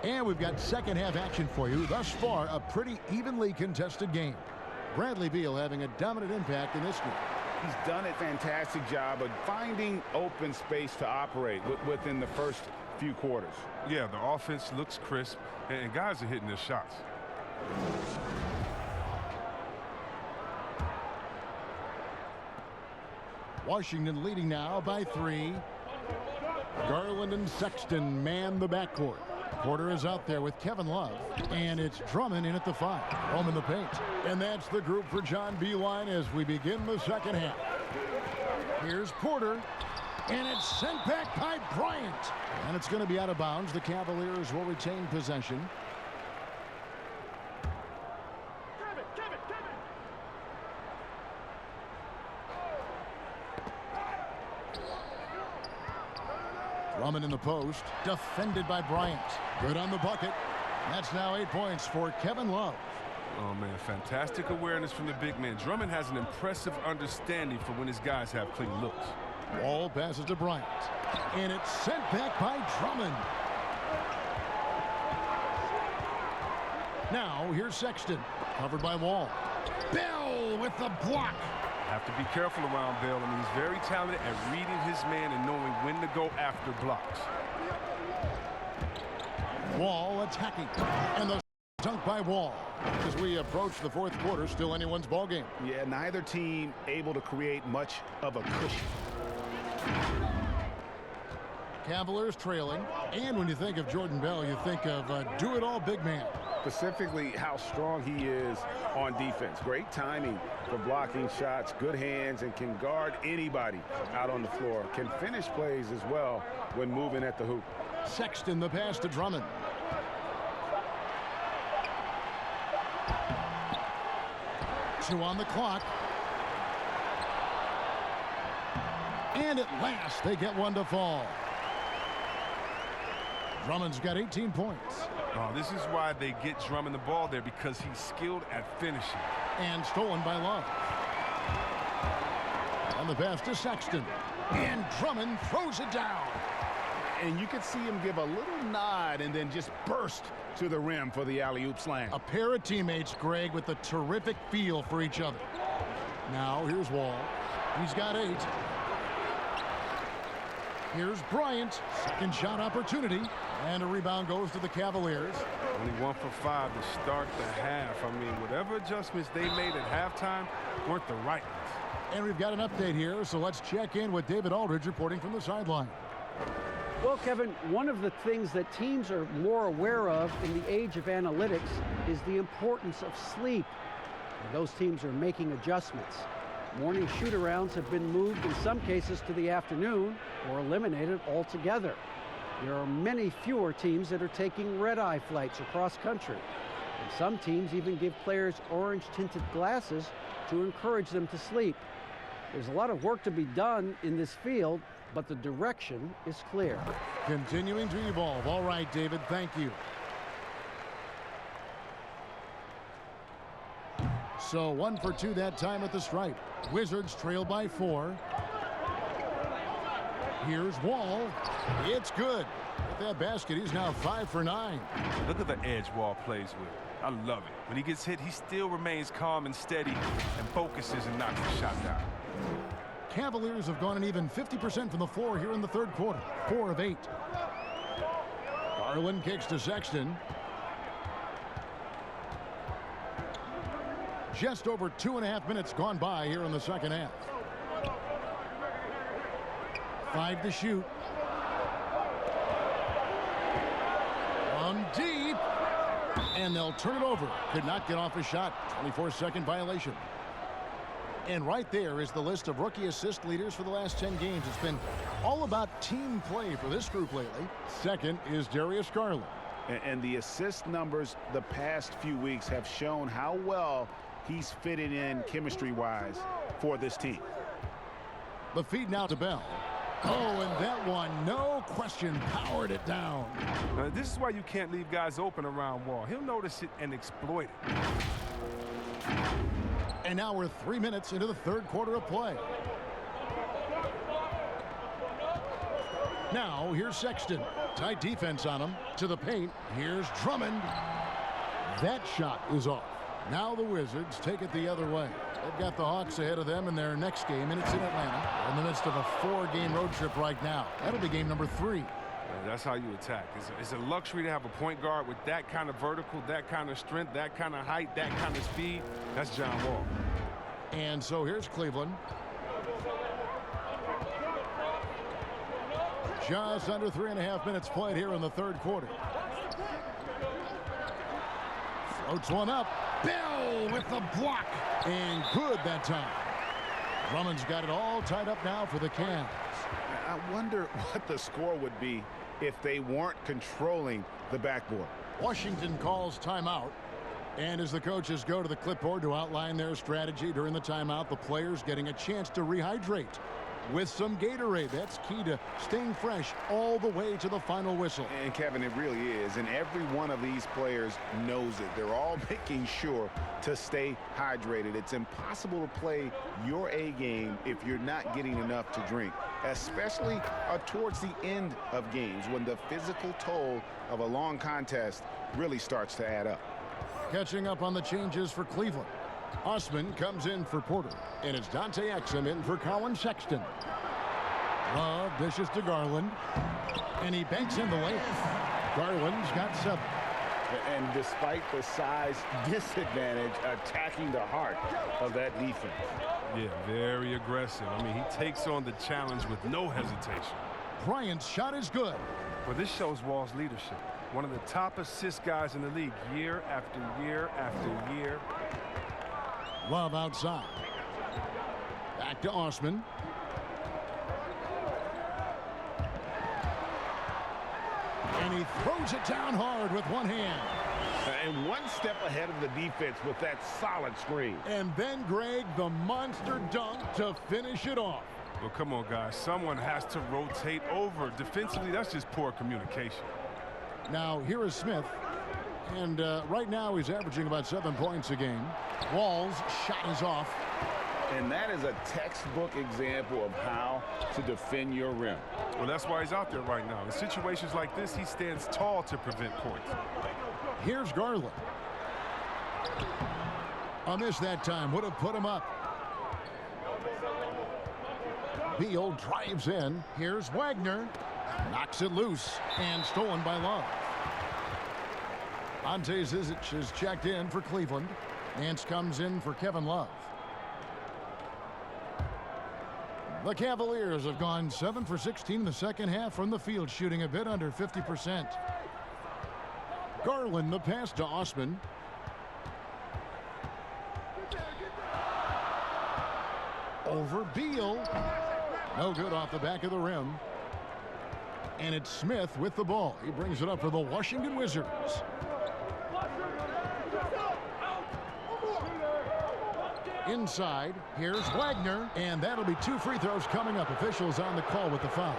And we've got second half action for you. Thus far, a pretty evenly contested game. Bradley Beal having a dominant impact in this game. He's done a fantastic job of finding open space to operate within the first few quarters. Yeah, the offense looks crisp, and guys are hitting their shots. Washington leading now by 3. Garland and Sexton man the backcourt. Porter is out there with Kevin Love, and it's Drummond in at the 5. Home in the paint. And that's the group for John Beilein as we begin the second half. Here's Porter, and it's sent back by Bryant. And it's going to be out of bounds. The Cavaliers will retain possession. Drummond in the post, defended by Bryant. Good on the bucket. That's now 8 points for Kevin Love. Oh, man, fantastic awareness from the big man. Drummond has an impressive understanding for when his guys have clean looks. Wall passes to Bryant. And it's sent back by Drummond. Now, here's Sexton. Covered by Wall. Bell with the block. Have to be careful around Bell. I mean, he's very talented at reading his man and knowing when to go after blocks. Wall attacking. And the dunk by Wall. As we approach the fourth quarter, still anyone's ball game. Yeah, neither team able to create much of a cushion. Cavaliers trailing. And when you think of Jordan Bell, you think of do-it-all big man. Specifically how strong he is on defense. Great timing for blocking shots, good hands, and can guard anybody out on the floor. Can finish plays as well when moving at the hoop. Sexton, the pass to Drummond. Two on the clock. And at last, they get one to fall. Drummond's got 18 points. Oh, this is why they get Drummond the ball there, because he's skilled at finishing. And stolen by Love. On the pass to Sexton. And Drummond throws it down. And you could see him give a little nod and then just burst to the rim for the alley-oop slam. A pair of teammates, Greg, with a terrific feel for each other. Now, here's Wall. He's got 8. Here's Bryant. Second shot opportunity. And a rebound goes to the Cavaliers. Only 1 for 5 to start the half. I mean, whatever adjustments they made at halftime weren't the right ones. And we've got an update here, so let's check in with David Aldridge reporting from the sideline. Well, Kevin, one of the things that teams are more aware of in the age of analytics is the importance of sleep. And those teams are making adjustments. Morning shoot-arounds have been moved in some cases to the afternoon or eliminated altogether. There are many fewer teams that are taking red-eye flights across country. And some teams even give players orange-tinted glasses to encourage them to sleep. There's a lot of work to be done in this field, but the direction is clear. Continuing to evolve. All right, David, thank you. So 1 for 2 that time at the stripe. Wizards trail by 4. Here's Wall. It's good. With that basket, he's now 5 for 9. Look at the edge Wall plays with. I love it. When he gets hit, he still remains calm and steady and focuses and knocks the shot down. Cavaliers have gone an even 50% from the floor here in the third quarter. 4 of 8. Garland kicks to Sexton. Just over 2.5 minutes gone by here in the second half. 5 to shoot. From deep. And they'll turn it over. Could not get off a shot. 24-second violation. And right there is the list of rookie assist leaders for the last 10 games. It's been all about team play for this group lately. Second is Darius Garland. And the assist numbers the past few weeks have shown how well he's fitting in chemistry-wise for this team. The feed now to Bell. Oh, and that one, no question, powered it down. This is why you can't leave guys open around Wall. He'll notice it and exploit it. And now we're 3 minutes into the third quarter of play. Now, here's Sexton. Tight defense on him. To the paint. Here's Drummond. That shot is off. Now the Wizards take it the other way. They've got the Hawks ahead of them in their next game, and it's in Atlanta. They're in the midst of a 4-game road trip right now. That'll be game number 3. That's how you attack. It's a luxury to have a point guard with that kind of vertical, that kind of strength, that kind of height, that kind of speed. That's John Wall. And so here's Cleveland. Just under 3.5 minutes played here in the third quarter. Floats one up. Bell with the block. And good that time. Drummond's got it all tied up now for the Cavs. I wonder what the score would be if they weren't controlling the backboard. Washington calls timeout. And as the coaches go to the clipboard to outline their strategy during the timeout, the players getting a chance to rehydrate. with some Gatorade. That's key to staying fresh all the way to the final whistle. And Kevin, it really is. And every one of these players knows it. They're all making sure to stay hydrated. It's impossible to play your A game if you're not getting enough to drink, especially towards the end of games when the physical toll of a long contest really starts to add up. Catching up on the changes for Cleveland. Osman comes in for Porter, and it's Dante Exum in for Colin Sexton. Love dishes to Garland, and he banks in the layup. Garland's got 7. And despite the size disadvantage, attacking the heart of that defense. Yeah, very aggressive. I mean, he takes on the challenge with no hesitation. Bryant's shot is good. Well, this shows Wall's leadership. One of the top assist guys in the league year after year after year. Love outside. Back to Osman. And he throws it down hard with one hand. And one step ahead of the defense with that solid screen. And then, Greg, the monster dunk to finish it off. Well, come on, guys. Someone has to rotate over. Defensively, that's just poor communication. Now, here is Smith. And right now, he's averaging about 7 points a game. Wall's shot is off. And that is a textbook example of how to defend your rim. Well, that's why he's out there right now. In situations like this, he stands tall to prevent points. Here's Garland. A miss that time would have put him up. Beal drives in. Here's Wagner. Knocks it loose and stolen by Love. Ante Zizic is checked in for Cleveland. Nance comes in for Kevin Love. The Cavaliers have gone 7 for 16 in the second half from the field, shooting a bit under 50%. Garland, the pass to Osman. Over Beal. No good off the back of the rim. And it's Smith with the ball. He brings it up for the Washington Wizards. Inside, here's Wagner, and that'll be 2 free throws coming up. Officials on the call with the foul.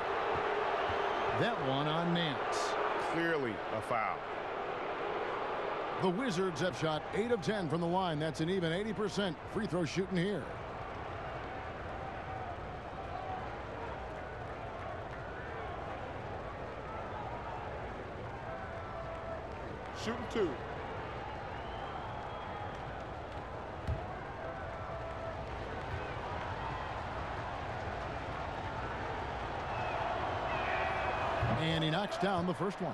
That one on Nance. Clearly a foul. The Wizards have shot 8 of 10 from the line. That's an even 80% free throw shooting here. Shooting 2. And he knocks down the first one.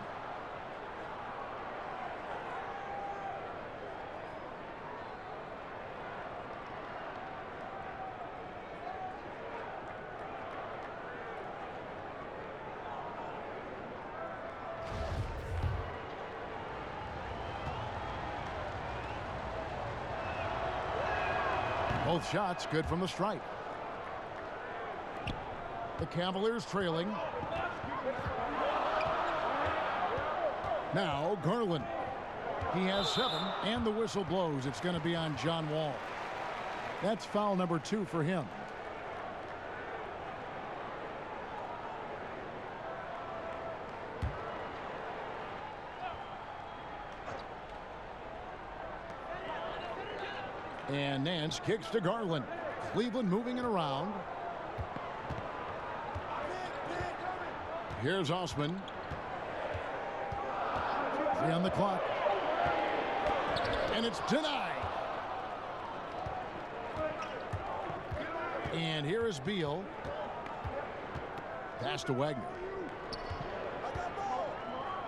Both shots good from the stripe. The Cavaliers trailing. Now Garland. He has 7, and the whistle blows. It's going to be on John Wall. That's foul number 2 for him. And Nance kicks to Garland. Cleveland moving it around. Here's Osman. 3 on the clock. And it's denied. And here is Beal. Pass to Wagner.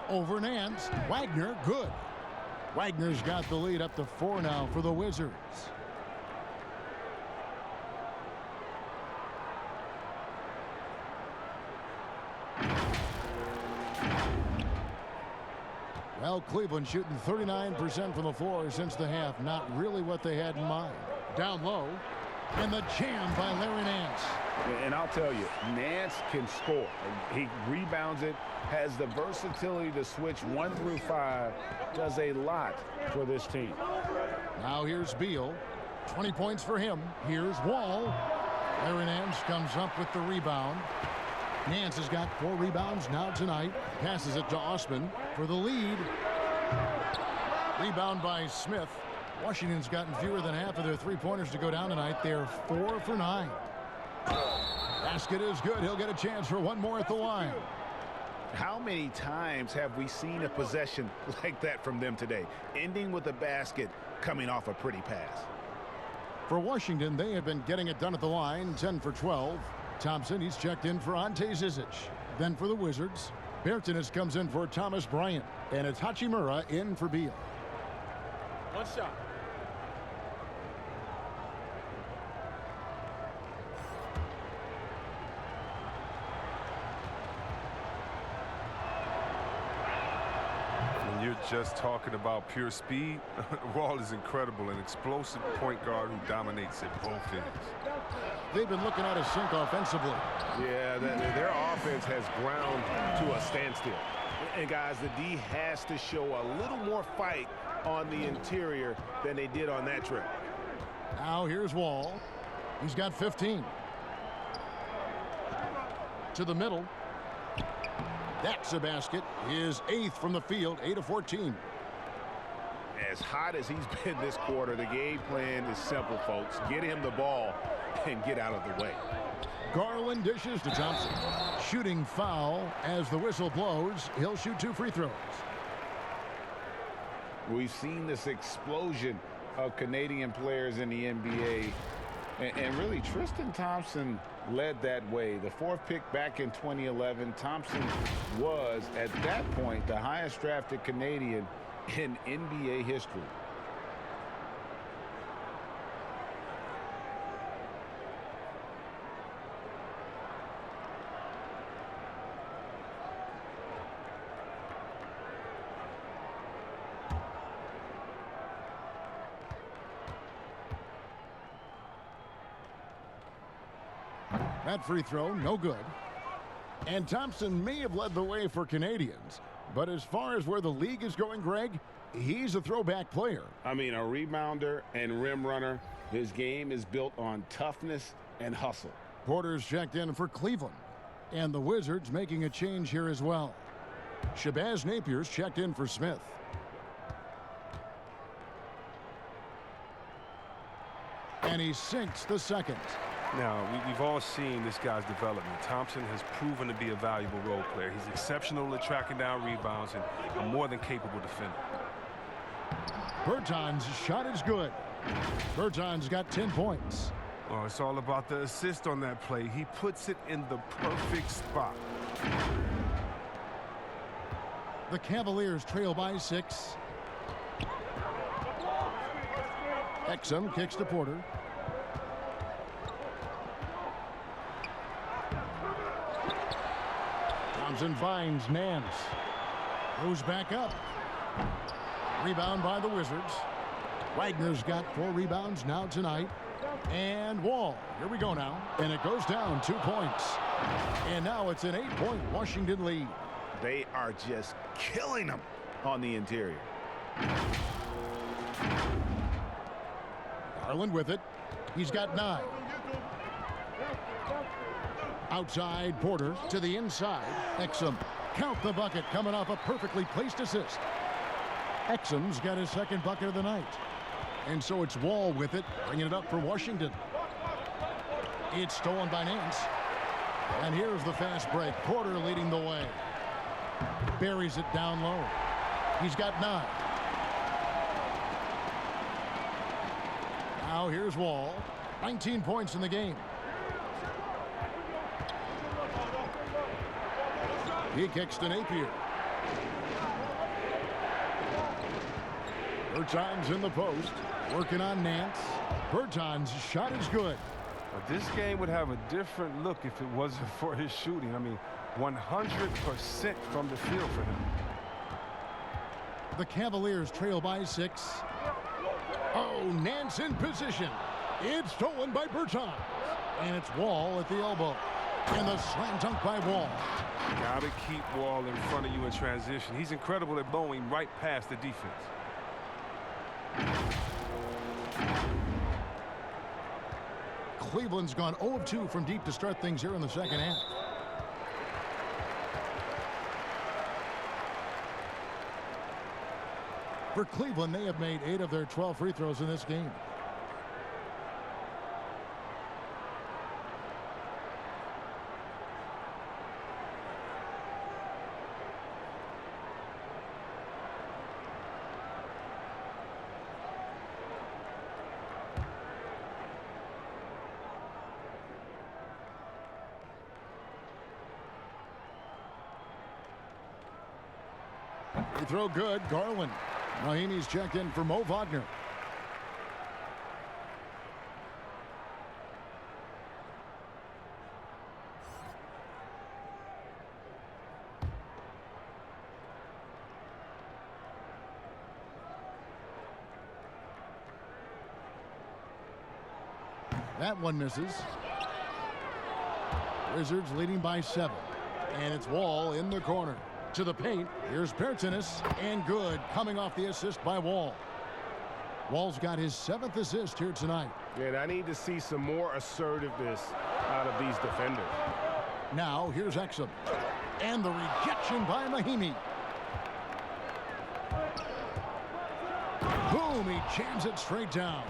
Over Nance. Wagner, good. Wagner's got the lead up to 4 now for the Wizards. Well, Cleveland shooting 39% from the floor since the half. Not really what they had in mind. Down low. And the jam by Larry Nance. And I'll tell you, Nance can score. He rebounds it, has the versatility to switch 1 through 5, does a lot for this team. Now here's Beal. 20 points for him. Here's Wall. Larry Nance comes up with the rebound. Nance has got 4 rebounds now tonight. Passes it to Osman for the lead. Rebound by Smith. Washington's gotten fewer than half of their three-pointers to go down tonight. They're 4 for 9. Basket is good. He'll get a chance for one more at the line. How many times have we seen a possession like that from them today, ending with a basket coming off a pretty pass? For Washington, they have been getting it done at the line, 10 for 12. Thompson, he's checked in for Ante Zizic. Then for the Wizards, Bertanis comes in for Thomas Bryant. And it's Hachimura in for Beal. One shot. When you're just talking about pure speed, Wall is incredible, an explosive point guard who dominates at both ends. They've been looking at a sink offensively. Yeah, their offense has ground to a standstill. And guys, the D has to show a little more fight on the interior than they did on that trip. Now here's Wall. He's got 15. To the middle. That's a basket. His 8th from the field, 8 of 14. As hot as he's been this quarter, the game plan is simple, folks. Get him the ball and get out of the way. Garland dishes to Thompson. Shooting foul as the whistle blows. He'll shoot 2 free throws. We've seen this explosion of Canadian players in the NBA. And really, Tristan Thompson led that way. The 4th pick back in 2011, Thompson was, at that point, the highest drafted Canadian in NBA history. That free throw, no good. And Thompson may have led the way for Canadians, but as far as where the league is going, Greg, he's a throwback player. I mean, a rebounder and rim runner. His game is built on toughness and hustle. Porter's checked in for Cleveland, and the Wizards making a change here as well. Shabazz Napier's checked in for Smith. And he sinks the second. Now, we've all seen this guy's development. Thompson has proven to be a valuable role player. He's exceptional at tracking down rebounds and a more than capable defender. Bertans' shot is good. Bertans got 10 points. Oh, it's all about the assist on that play. He puts it in the perfect spot. The Cavaliers trail by 6. Exum kicks to Porter. Thompson finds Nance. Goes back up. Rebound by the Wizards. Wagner's got 4 rebounds now tonight. And Wall. Here we go now. And it goes down 2 points. And now it's an 8-point Washington lead. They are just killing them on the interior. Garland with it. He's got 9. Outside, Porter to the inside. Exum. Count the bucket coming off a perfectly placed assist. Exum's got his 2nd bucket of the night. And so it's Wall with it, bringing it up for Washington. It's stolen by Nance. And here's the fast break. Porter leading the way. Buries it down low. He's got 9. Now here's Wall. 19 points in the game. He kicks to Napier. Bertans in the post, working on Nance. Bertans' shot is good. This game would have a different look if it wasn't for his shooting. I mean, 100% from the field for him. The Cavaliers trail by 6. Oh, Nance in position. It's stolen by Bertans. And it's Wall at the elbow. And the slam dunk by Wall. Got to keep Wall in front of you in transition. He's incredible at blowing right past the defense. Cleveland's gone 0 of 2 from deep to start things here in the second half. For Cleveland, they have made 8 of their 12 free throws in this game. Free throw good, Garland. Mahimi's checked in for Mo Wagner. That one misses. Wizards leading by 7. And it's Wall in the corner. To the paint. Here's Pertinis, and good, coming off the assist by Wall. Wall's got his 7th assist here tonight. And I need to see some more assertiveness out of these defenders. Now here's Exum, and the rejection by Mahimi. Boom, he jams it straight down.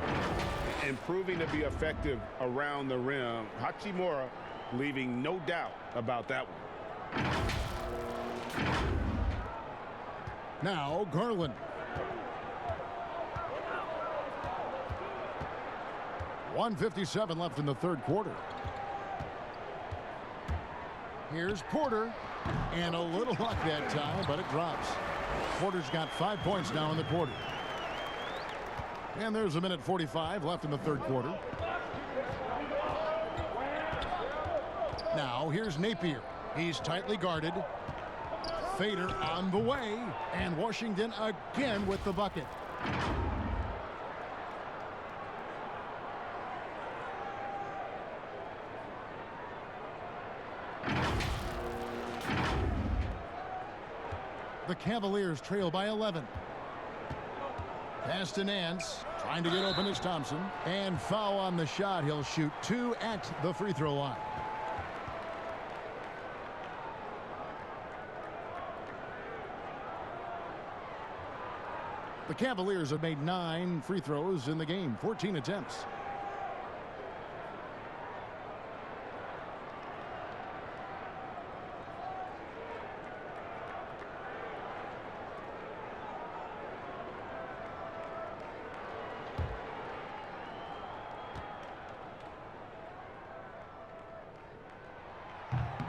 And proving to be effective around the rim. Hachimura leaving no doubt about that one. Now Garland. .157 left in the third quarter. Here's Porter, and a little luck that time, but it drops. Porter's got 5 points now in the quarter. And there's a minute 45 left in the third quarter. Now here's Napier. He's tightly guarded. Fader on the way, and Washington again with the bucket. The Cavaliers trail by 11. Pass to Nance, trying to get open is Thompson, and foul on the shot. He'll shoot 2 at the free throw line. The Cavaliers have made 9 free throws in the game, 14 attempts.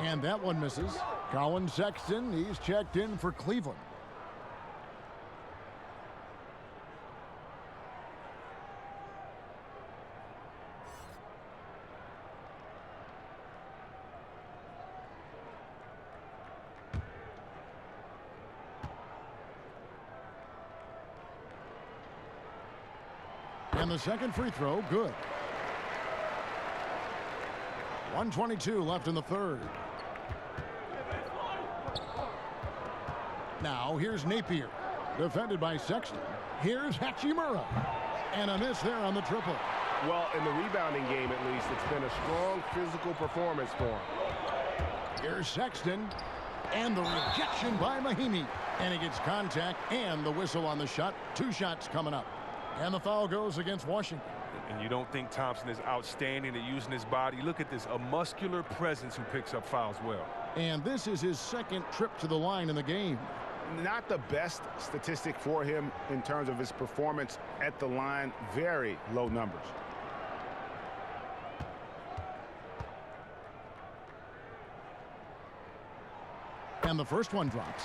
And that one misses. Colin Sexton, he's checked in for Cleveland. And the second free throw, good. 1:22 left in the third. Now here's Napier, defended by Sexton. Here's Hachimura, and a miss there on the triple. Well, in the rebounding game at least, it's been a strong physical performance for him. Here's Sexton, and the rejection by Mahimi. And he gets contact and the whistle on the shot. 2 shots coming up. And the foul goes against Washington. And you don't think Thompson is outstanding at using his body. Look at this, a muscular presence who picks up fouls well. And this is his second trip to the line in the game. Not the best statistic for him in terms of his performance at the line. Very low numbers. And the first one drops.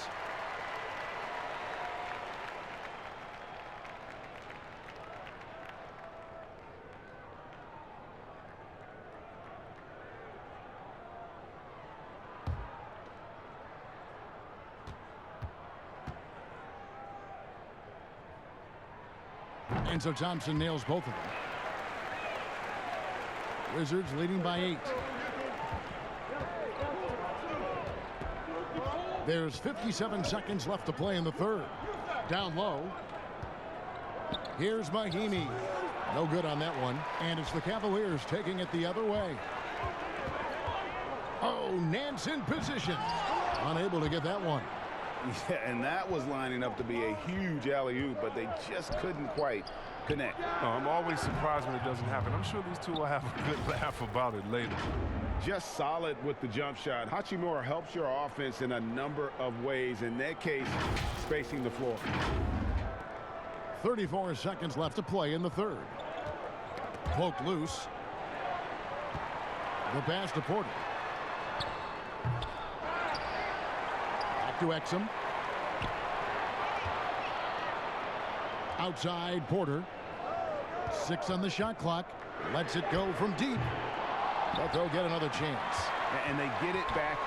And so Thompson nails both of them. Wizards leading by 8. There's 57 seconds left to play in the third. Down low. Here's Mahimi. No good on that one. And it's the Cavaliers taking it the other way. Oh, Nance in position. Unable to get that one. Yeah, and that was lining up to be a huge alley-oop, but they just couldn't quite connect. Oh, I'm always surprised when it doesn't happen. I'm sure these two will have a good laugh about it later. Just solid with the jump shot. Hachimura helps your offense in a number of ways. In that case, spacing the floor. 34 seconds left to play in the third. Cloak loose. The pass to Porter. Back to Exum. Outside Porter. 6 on the shot clock. Lets it go from deep. But they'll get another chance. And they get it back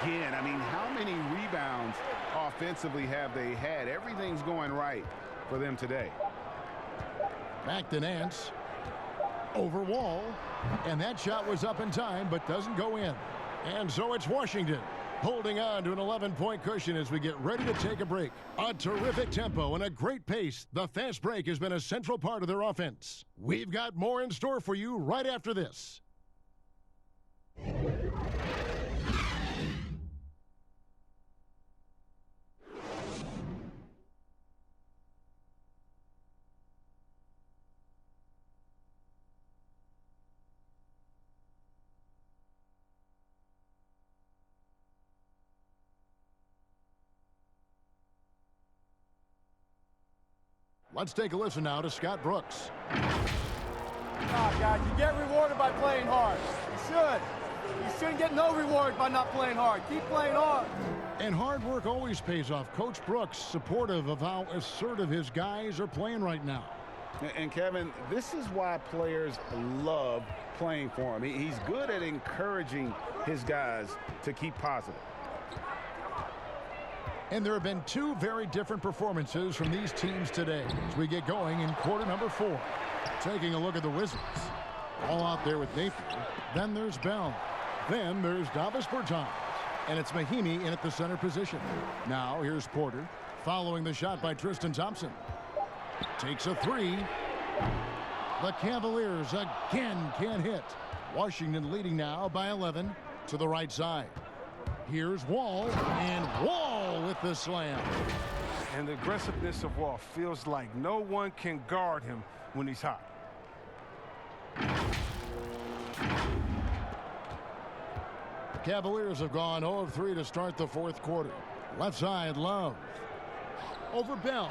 again. I mean, how many rebounds offensively have they had? Everything's going right for them today. Back to Nance. Over Wall. And that shot was up in time, but doesn't go in. And so it's Washington holding on to an 11-point cushion as we get ready to take a break. A terrific tempo and a great pace. The fast break has been a central part of their offense. We've got more in store for you right after this. Let's take a listen now to Scott Brooks. Guys, you get rewarded by playing hard. You should. You shouldn't get no reward by not playing hard. Keep playing hard. And hard work always pays off. Coach Brooks supportive of how assertive his guys are playing right now. And Kevin, this is why players love playing for him. He's good at encouraging his guys to keep positive. And there have been two very different performances from these teams today as we get going in quarter number 4. Taking a look at the Wizards. All out there with Napier. Then there's Bell. Then there's Davis Bertans. And it's Mahimi in at the center position. Now here's Porter. Following the shot by Tristan Thompson. Takes a 3. The Cavaliers again can't hit. Washington leading now by 11 to the right side. Here's Wall, and Wall with the slam. And the aggressiveness of Wall feels like no one can guard him when he's hot. The Cavaliers have gone 0 of 3 to start the fourth quarter. Left side, Love. Over Bell.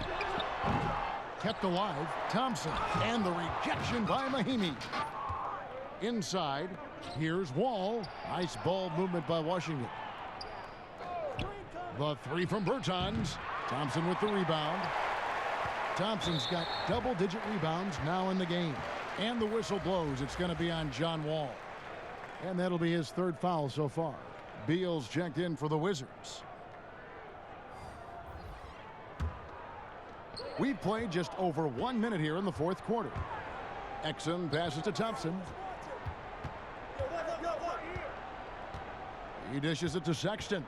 Kept alive, Thompson. And the rejection by Mahimi. Inside, here's Wall. Nice ball movement by Washington. The 3 from Bertans. Thompson with the rebound. Thompson's got double-digit rebounds now in the game. And the whistle blows. It's going to be on John Wall. And that'll be his 3rd foul so far. Beal's checked in for the Wizards. We've played just over 1 minute here in the fourth quarter. Exum passes to Thompson. He dishes it to Sexton.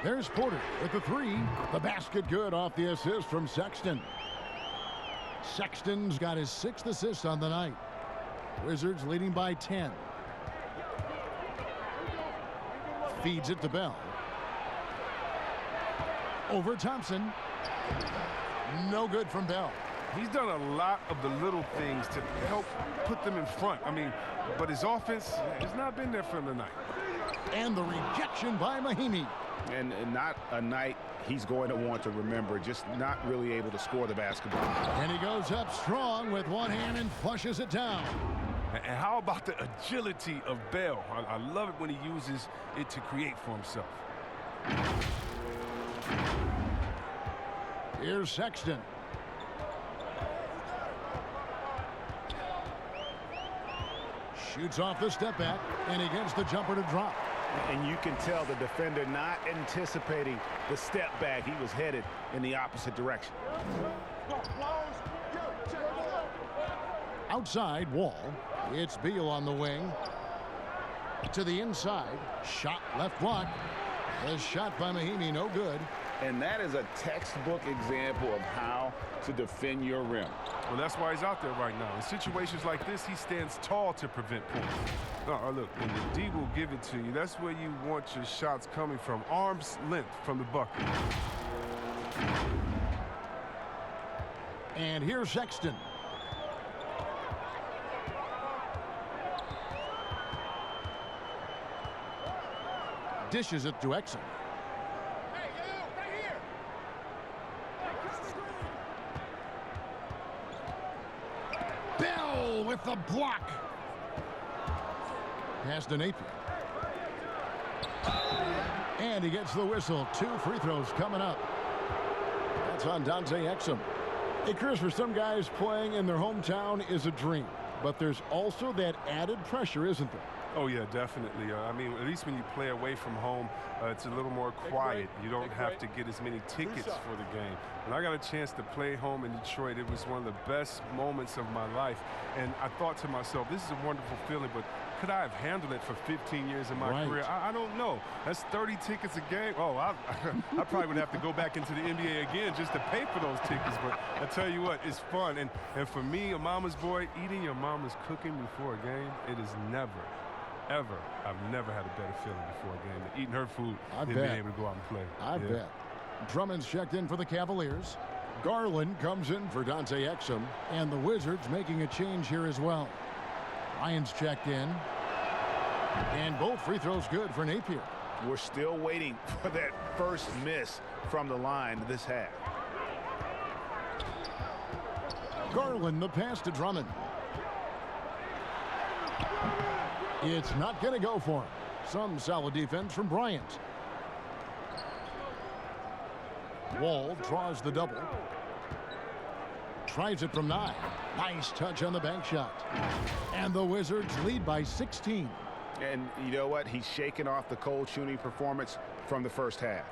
There's Porter with the 3. The basket good off the assist from Sexton. Sexton's got his 6th assist on the night. Wizards leading by 10. Feeds it to Bell. Over Thompson. No good from Bell. He's done a lot of the little things to help put them in front. I mean, but his offense has not been there for him tonight. And the rejection by Mahimi. And not a night he's going to want to remember, just not really able to score the basketball. And he goes up strong with one hand and flushes it down. And how about the agility of Bell? I love it when he uses it to create for himself. Here's Sexton. Shoots off the step back, and he gets the jumper to drop. And you can tell the defender not anticipating the step back. He was headed in the opposite direction. Outside, Wall. It's Beal on the wing. To the inside. Shot left block. The shot by Mahimi, no good. And that is a textbook example of how to defend your rim. Well, that's why he's out there right now. In situations like this, he stands tall to prevent points. Look, when the D will give it to you, that's where you want your shots coming from. Arm's length from the bucket. And here's Sexton. Dishes it to Exum. Hey, you, right here. Bell with the block. Pass to Napier. And he gets the whistle. 2 free throws coming up. That's on Dante Exum. Hey, Chris, for some guys, playing in their hometown is a dream. But there's also that added pressure, isn't there? Oh, yeah, definitely. I mean, at least when you play away from home, it's a little more quiet. You don't have to get as many tickets for the game. When I got a chance to play home in Detroit, it was one of the best moments of my life. And I thought to myself, this is a wonderful feeling, but could I have handled it for 15 years in my career? I don't know. That's 30 tickets a game. Oh, I probably would have to go back into the NBA again just to pay for those tickets. But I tell you what, it's fun. And for me, a mama's boy, eating your mama's cooking before a game, it is never, ever, I've never had a better feeling before a game than eating her food and being able to go out and play. I bet. Drummond's checked in for the Cavaliers. Garland comes in for Dante Exum. And the Wizards making a change here as well. Ryan's checked in. And both free throws good for Napier. We're still waiting for that first miss from the line this half. Garland, the pass to Drummond. It's not going to go for him. Some solid defense from Bryant. Wall draws the double. Tries it from 9. Nice touch on the bank shot. And the Wizards lead by 16. And you know what? He's shaking off the cold shooting performance from the first half.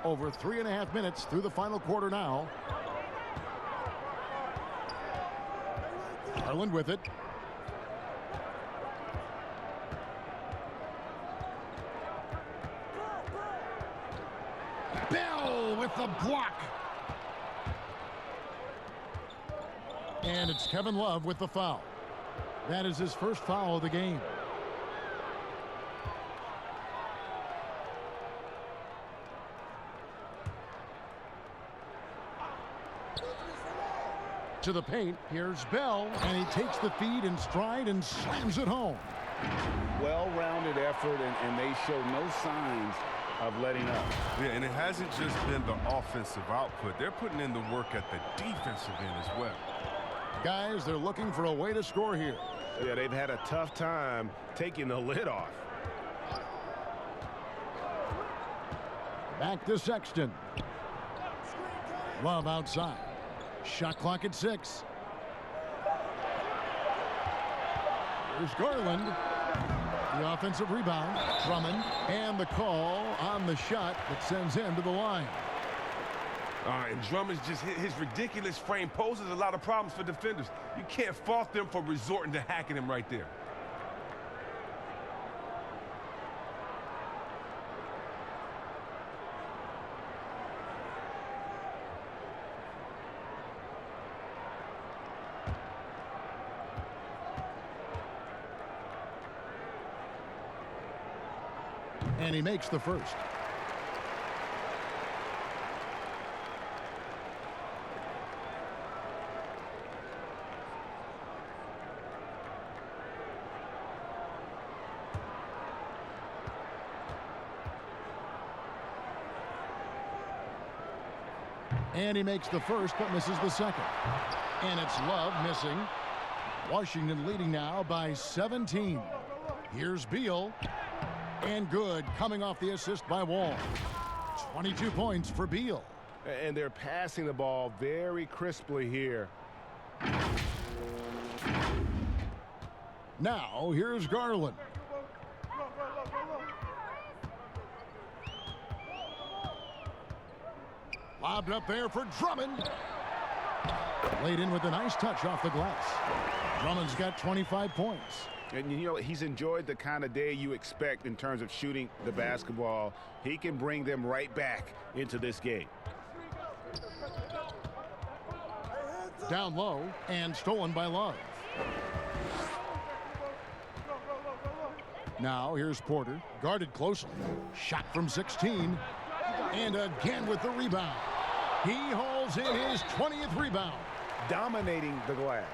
Over 3.5 minutes through the final quarter now. Garland with it. Bell with the block. And it's Kevin Love with the foul. That is his first foul of the game. To the paint, here's Bell, and he takes the feed in stride and slams it home. Well-rounded effort, and they show no signs of letting up. Yeah, and it hasn't just been the offensive output. They're putting in the work at the defensive end as well. Guys, they're looking for a way to score here. Yeah, they've had a tough time taking the lid off. Back to Sexton. Love outside. Shot clock at 6. Here's Garland. The offensive rebound. Drummond. And the call on the shot that sends him to the line. And Drummond's just his ridiculous frame poses a lot of problems for defenders. You can't fault them for resorting to hacking him right there. And he makes the first. And he makes the first, but misses the second. And it's Love missing. Washington leading now by 17. Here's Beal. And good, coming off the assist by Wall. 22 points for Beal. And they're passing the ball very crisply here. Now, here's Garland. Lobbed up there for Drummond. Laid in with a nice touch off the glass. Drummond's got 25 points. And, you know, he's enjoyed the kind of day you expect in terms of shooting the basketball. He can bring them right back into this game. Down low and stolen by Love. Now here's Porter, guarded closely. Shot from 16. And again with the rebound. He hauls in his 20th rebound. Dominating the glass.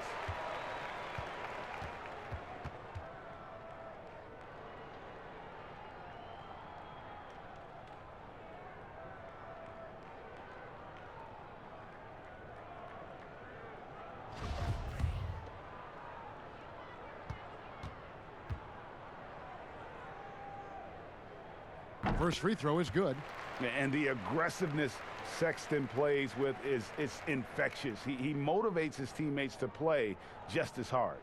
First free throw is good. And the aggressiveness Sexton plays with is infectious. He motivates his teammates to play just as hard.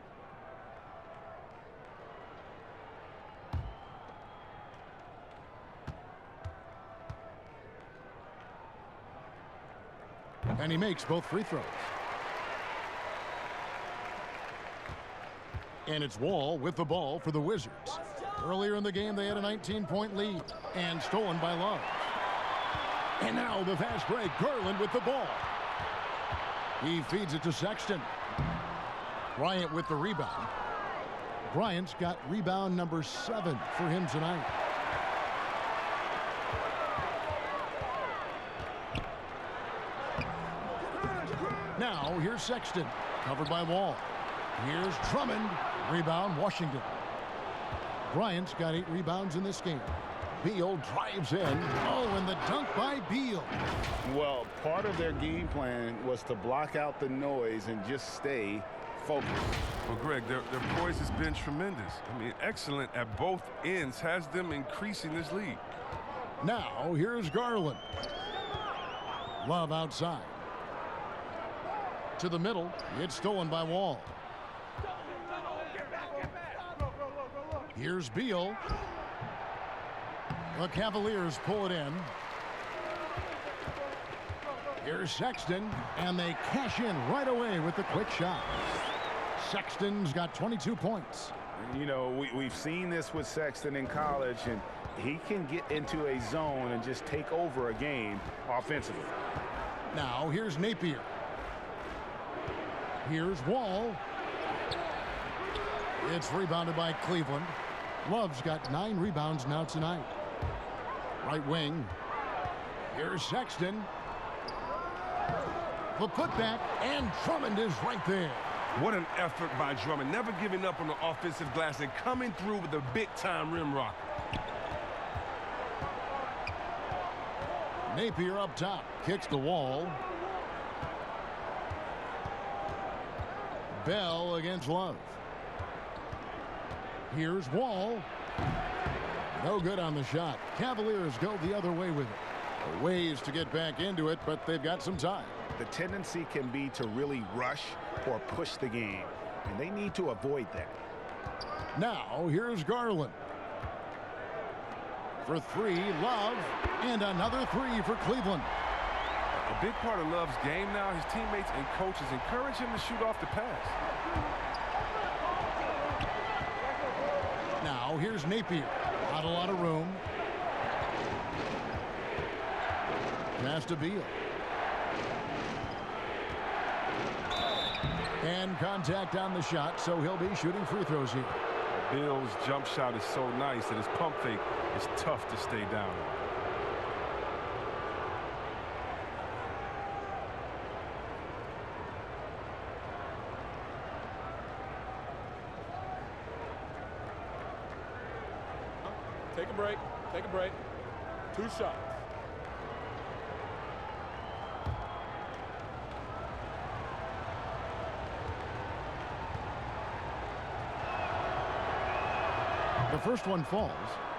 And he makes both free throws. And it's Wall with the ball for the Wizards. Earlier in the game, they had a 19-point lead and stolen by Love. And now the fast break. Garland with the ball. He feeds it to Sexton. Bryant with the rebound. Bryant's got rebound number 7 for him tonight. Now here's Sexton, covered by Wall. Here's Drummond. Rebound, Washington. Bryant's got 8 rebounds in this game. Beal drives in. Oh, and the dunk by Beal. Well, part of their game plan was to block out the noise and just stay focused. Well, Greg, their poise has been tremendous. I mean, excellent at both ends, has them increasing this lead. Now, here's Garland. Love outside. To the middle. It's stolen by Wall. Here's Beal. The Cavaliers pull it in. Here's Sexton, and they cash in right away with the quick shot. Sexton's got 22 points. You know, we've seen this with Sexton in college, and he can get into a zone and just take over a game offensively. Now, here's Napier. Here's Wall. It's rebounded by Cleveland. Love's got 9 rebounds now tonight. Right wing. Here's Sexton. The putback, and Drummond is right there. What an effort by Drummond. Never giving up on the offensive glass and coming through with a big-time rim rock. Napier up top. Kicks the Wall. Bell against Love. Here's Wall. No good on the shot. Cavaliers go the other way with it. Ways to get back into it, but they've got some time. The tendency can be to really rush or push the game, and they need to avoid that. Now, here's Garland. For 3, Love, and another 3 for Cleveland. A big part of Love's game now, his teammates and coaches encourage him to shoot off the pass. Now, here's Napier. Not a lot of room. Pass to Beal. And contact on the shot, so he'll be shooting free throws here. Beal's jump shot is so nice that his pump fake is tough to stay down. Take a break. Take a break. 2 shots. The first one falls.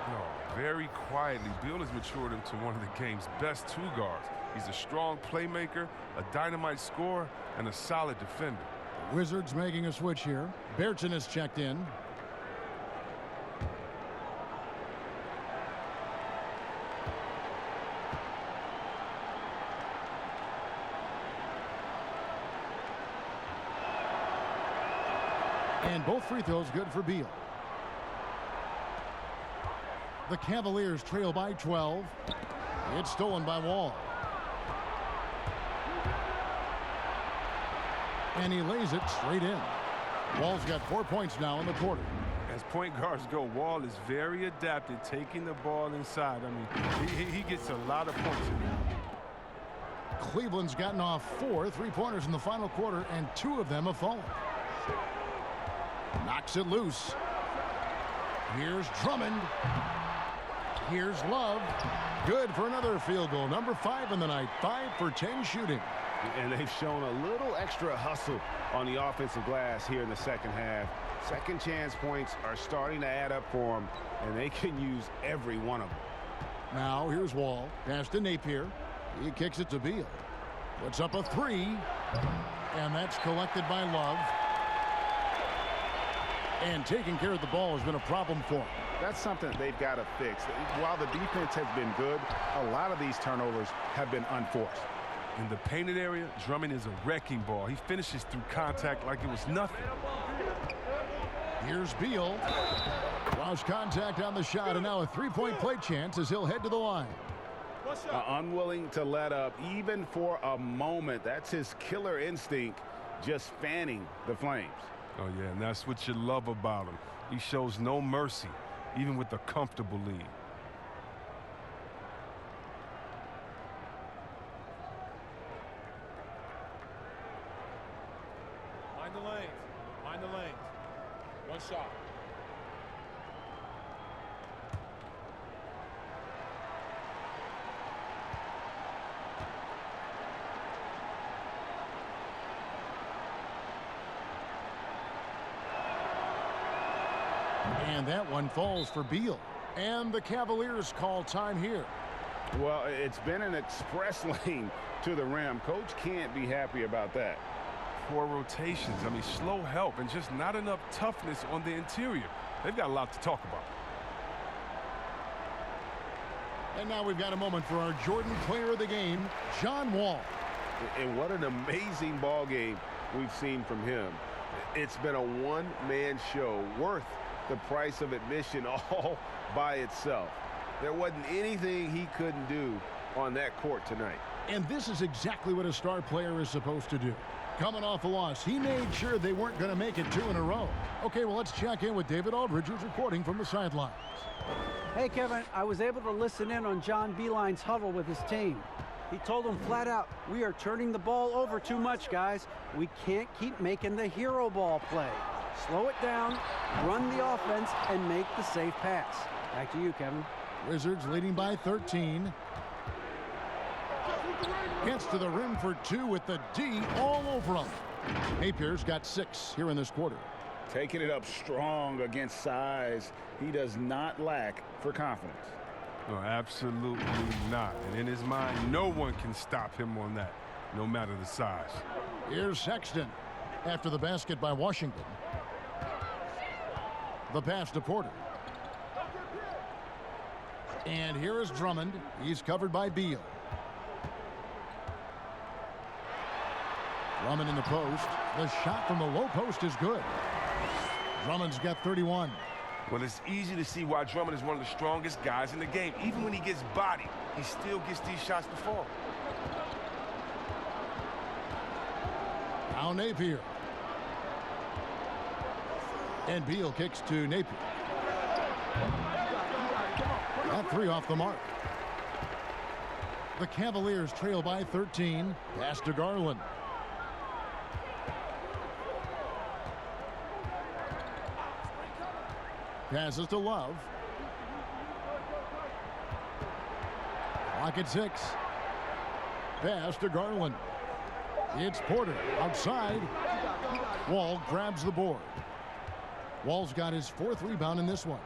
No, very quietly, Beal has matured into one of the game's best 2 guards. He's a strong playmaker, a dynamite scorer, and a solid defender. The Wizards making a switch here. Berton is checked in. And both free throws good for Beal. The Cavaliers trail by 12. It's stolen by Wall. And he lays it straight in. Wall's got 4 points now in the quarter. As point guards go, Wall is very adapted, taking the ball inside. I mean, he gets a lot of points. Cleveland's gotten off 4 3-pointers in the final quarter, and 2 of them have fallen. Knocks it loose. Here's Drummond. Here's Love. Good for another field goal. Number 5 in the night. 5 for 10 shooting. And they've shown a little extra hustle on the offensive glass here in the second half. Second chance points are starting to add up for them, and they can use every one of them. Now here's Wall. Pass to Napier. He kicks it to Beal. Puts up a 3. And that's collected by Love. And taking care of the ball has been a problem for him. That's something they've got to fix. While the defense has been good, a lot of these turnovers have been unforced. In the painted area, Drummond is a wrecking ball. He finishes through contact like it was nothing. Here's Beal. Lost contact on the shot, and now a 3-point play chance as he'll head to the line. Unwilling to let up even for a moment. That's his killer instinct, just fanning the flames. Oh, yeah, and that's what you love about him. He shows no mercy, even with a comfortable lead. Mind the lanes. Mind the lanes. One shot. And that one falls for Beal. And the Cavaliers call time here. Well, it's been an express lane to the rim. Coach can't be happy about that. Poor rotations. I mean, slow help and just not enough toughness on the interior. They've got a lot to talk about. And now we've got a moment for our Jordan player of the game, John Wall. And what an amazing ball game we've seen from him. It's been a one-man show worth the price of admission all by itself. There wasn't anything he couldn't do on that court tonight. And this is exactly what a star player is supposed to do. Coming off a loss, he made sure they weren't going to make it 2 in a row. Okay, well, let's check in with David Aldridge, who's reporting from the sidelines. Hey, Kevin, I was able to listen in on John Beilein's huddle with his team. He told them flat out, we are turning the ball over too much, guys. We can't keep making the hero ball play. Slow it down, run the offense, and make the safe pass. Back to you, Kevin. Wizards leading by 13. Gets to the rim for 2 with the D all over him. Napier's got 6 here in this quarter. Taking it up strong against size. He does not lack for confidence. No, absolutely not. And in his mind, no one can stop him on that, no matter the size. Here's Sexton after the basket by Washington. The pass to Porter. And here is Drummond. He's covered by Beal. Drummond in the post. The shot from the low post is good. Drummond's got 31. Well, it's easy to see why Drummond is one of the strongest guys in the game. Even when he gets bodied, he still gets these shots to fall. Now Napier. And Beal kicks to Napier. That 3 off the mark. The Cavaliers trail by 13. Pass to Garland. Passes to Love. Clock at 6. Pass to Garland. It's Porter outside. Wall grabs the board. Wall's got his 4th rebound in this one.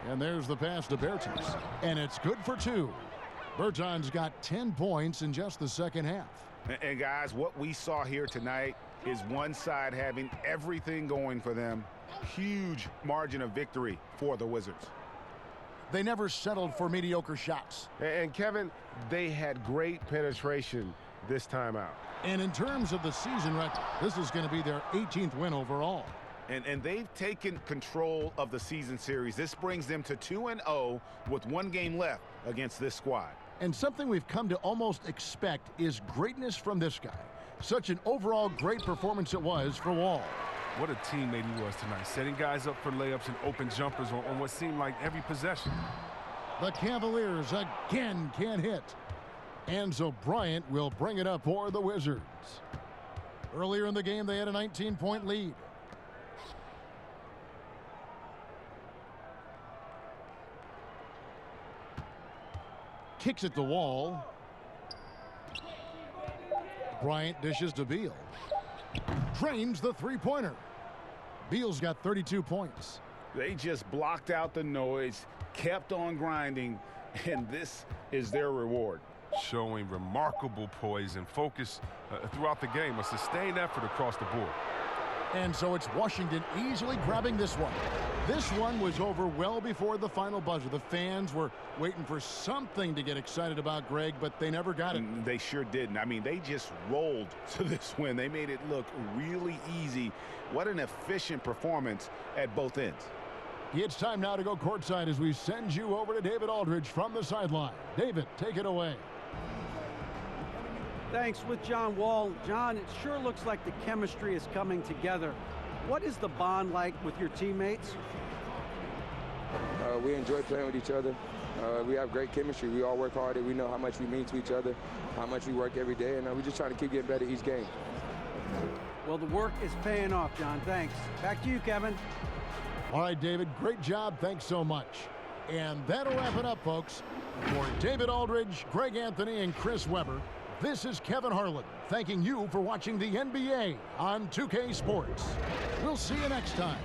And there's the pass to Bertans. And it's good for 2. Bertans got 10 points in just the second half. And guys, what we saw here tonight is one side having everything going for them. Huge margin of victory for the Wizards. They never settled for mediocre shots. And Kevin, they had great penetration this time out. And in terms of the season record, this is going to be their 18th win overall. And they've taken control of the season series. This brings them to 2-0 with 1 game left against this squad. And something we've come to almost expect is greatness from this guy. Such an overall great performance it was for Wall. What a teammate he was tonight, setting guys up for layups and open jumpers on what seemed like every possession. The Cavaliers again can't hit. And so Bryant will bring it up for the Wizards. Earlier in the game, they had a 19-point lead. Kicks at the wall. Bryant dishes to Beal. Drains the three-pointer. Beal's got 32 points. They just blocked out the noise, kept on grinding, and this is their reward. Showing remarkable poise and focus throughout the game, a sustained effort across the board. And so it's Washington easily grabbing this one. This one was over well before the final buzzer. The fans were waiting for something to get excited about, Greg, but they never got it. They sure didn't. I mean, they just rolled to this win. They made it look really easy. What an efficient performance at both ends. It's time now to go courtside as we send you over to David Aldridge from the sideline. David, take it away. Thanks. With John Wall. John, it sure looks like the chemistry is coming together. What is the bond like with your teammates? We enjoy playing with each other. We have great chemistry. We all work hard, and we know how much we mean to each other, how much we work every day, and we're just trying to keep getting better each game. Well, the work is paying off, John. Thanks. Back to you, Kevin. All right, David, great job. Thanks so much. And that'll wrap it up, folks. For David Aldridge, Greg Anthony, and Chris Webber, this is Kevin Harlan thanking you for watching the NBA on 2K Sports. We'll see you next time.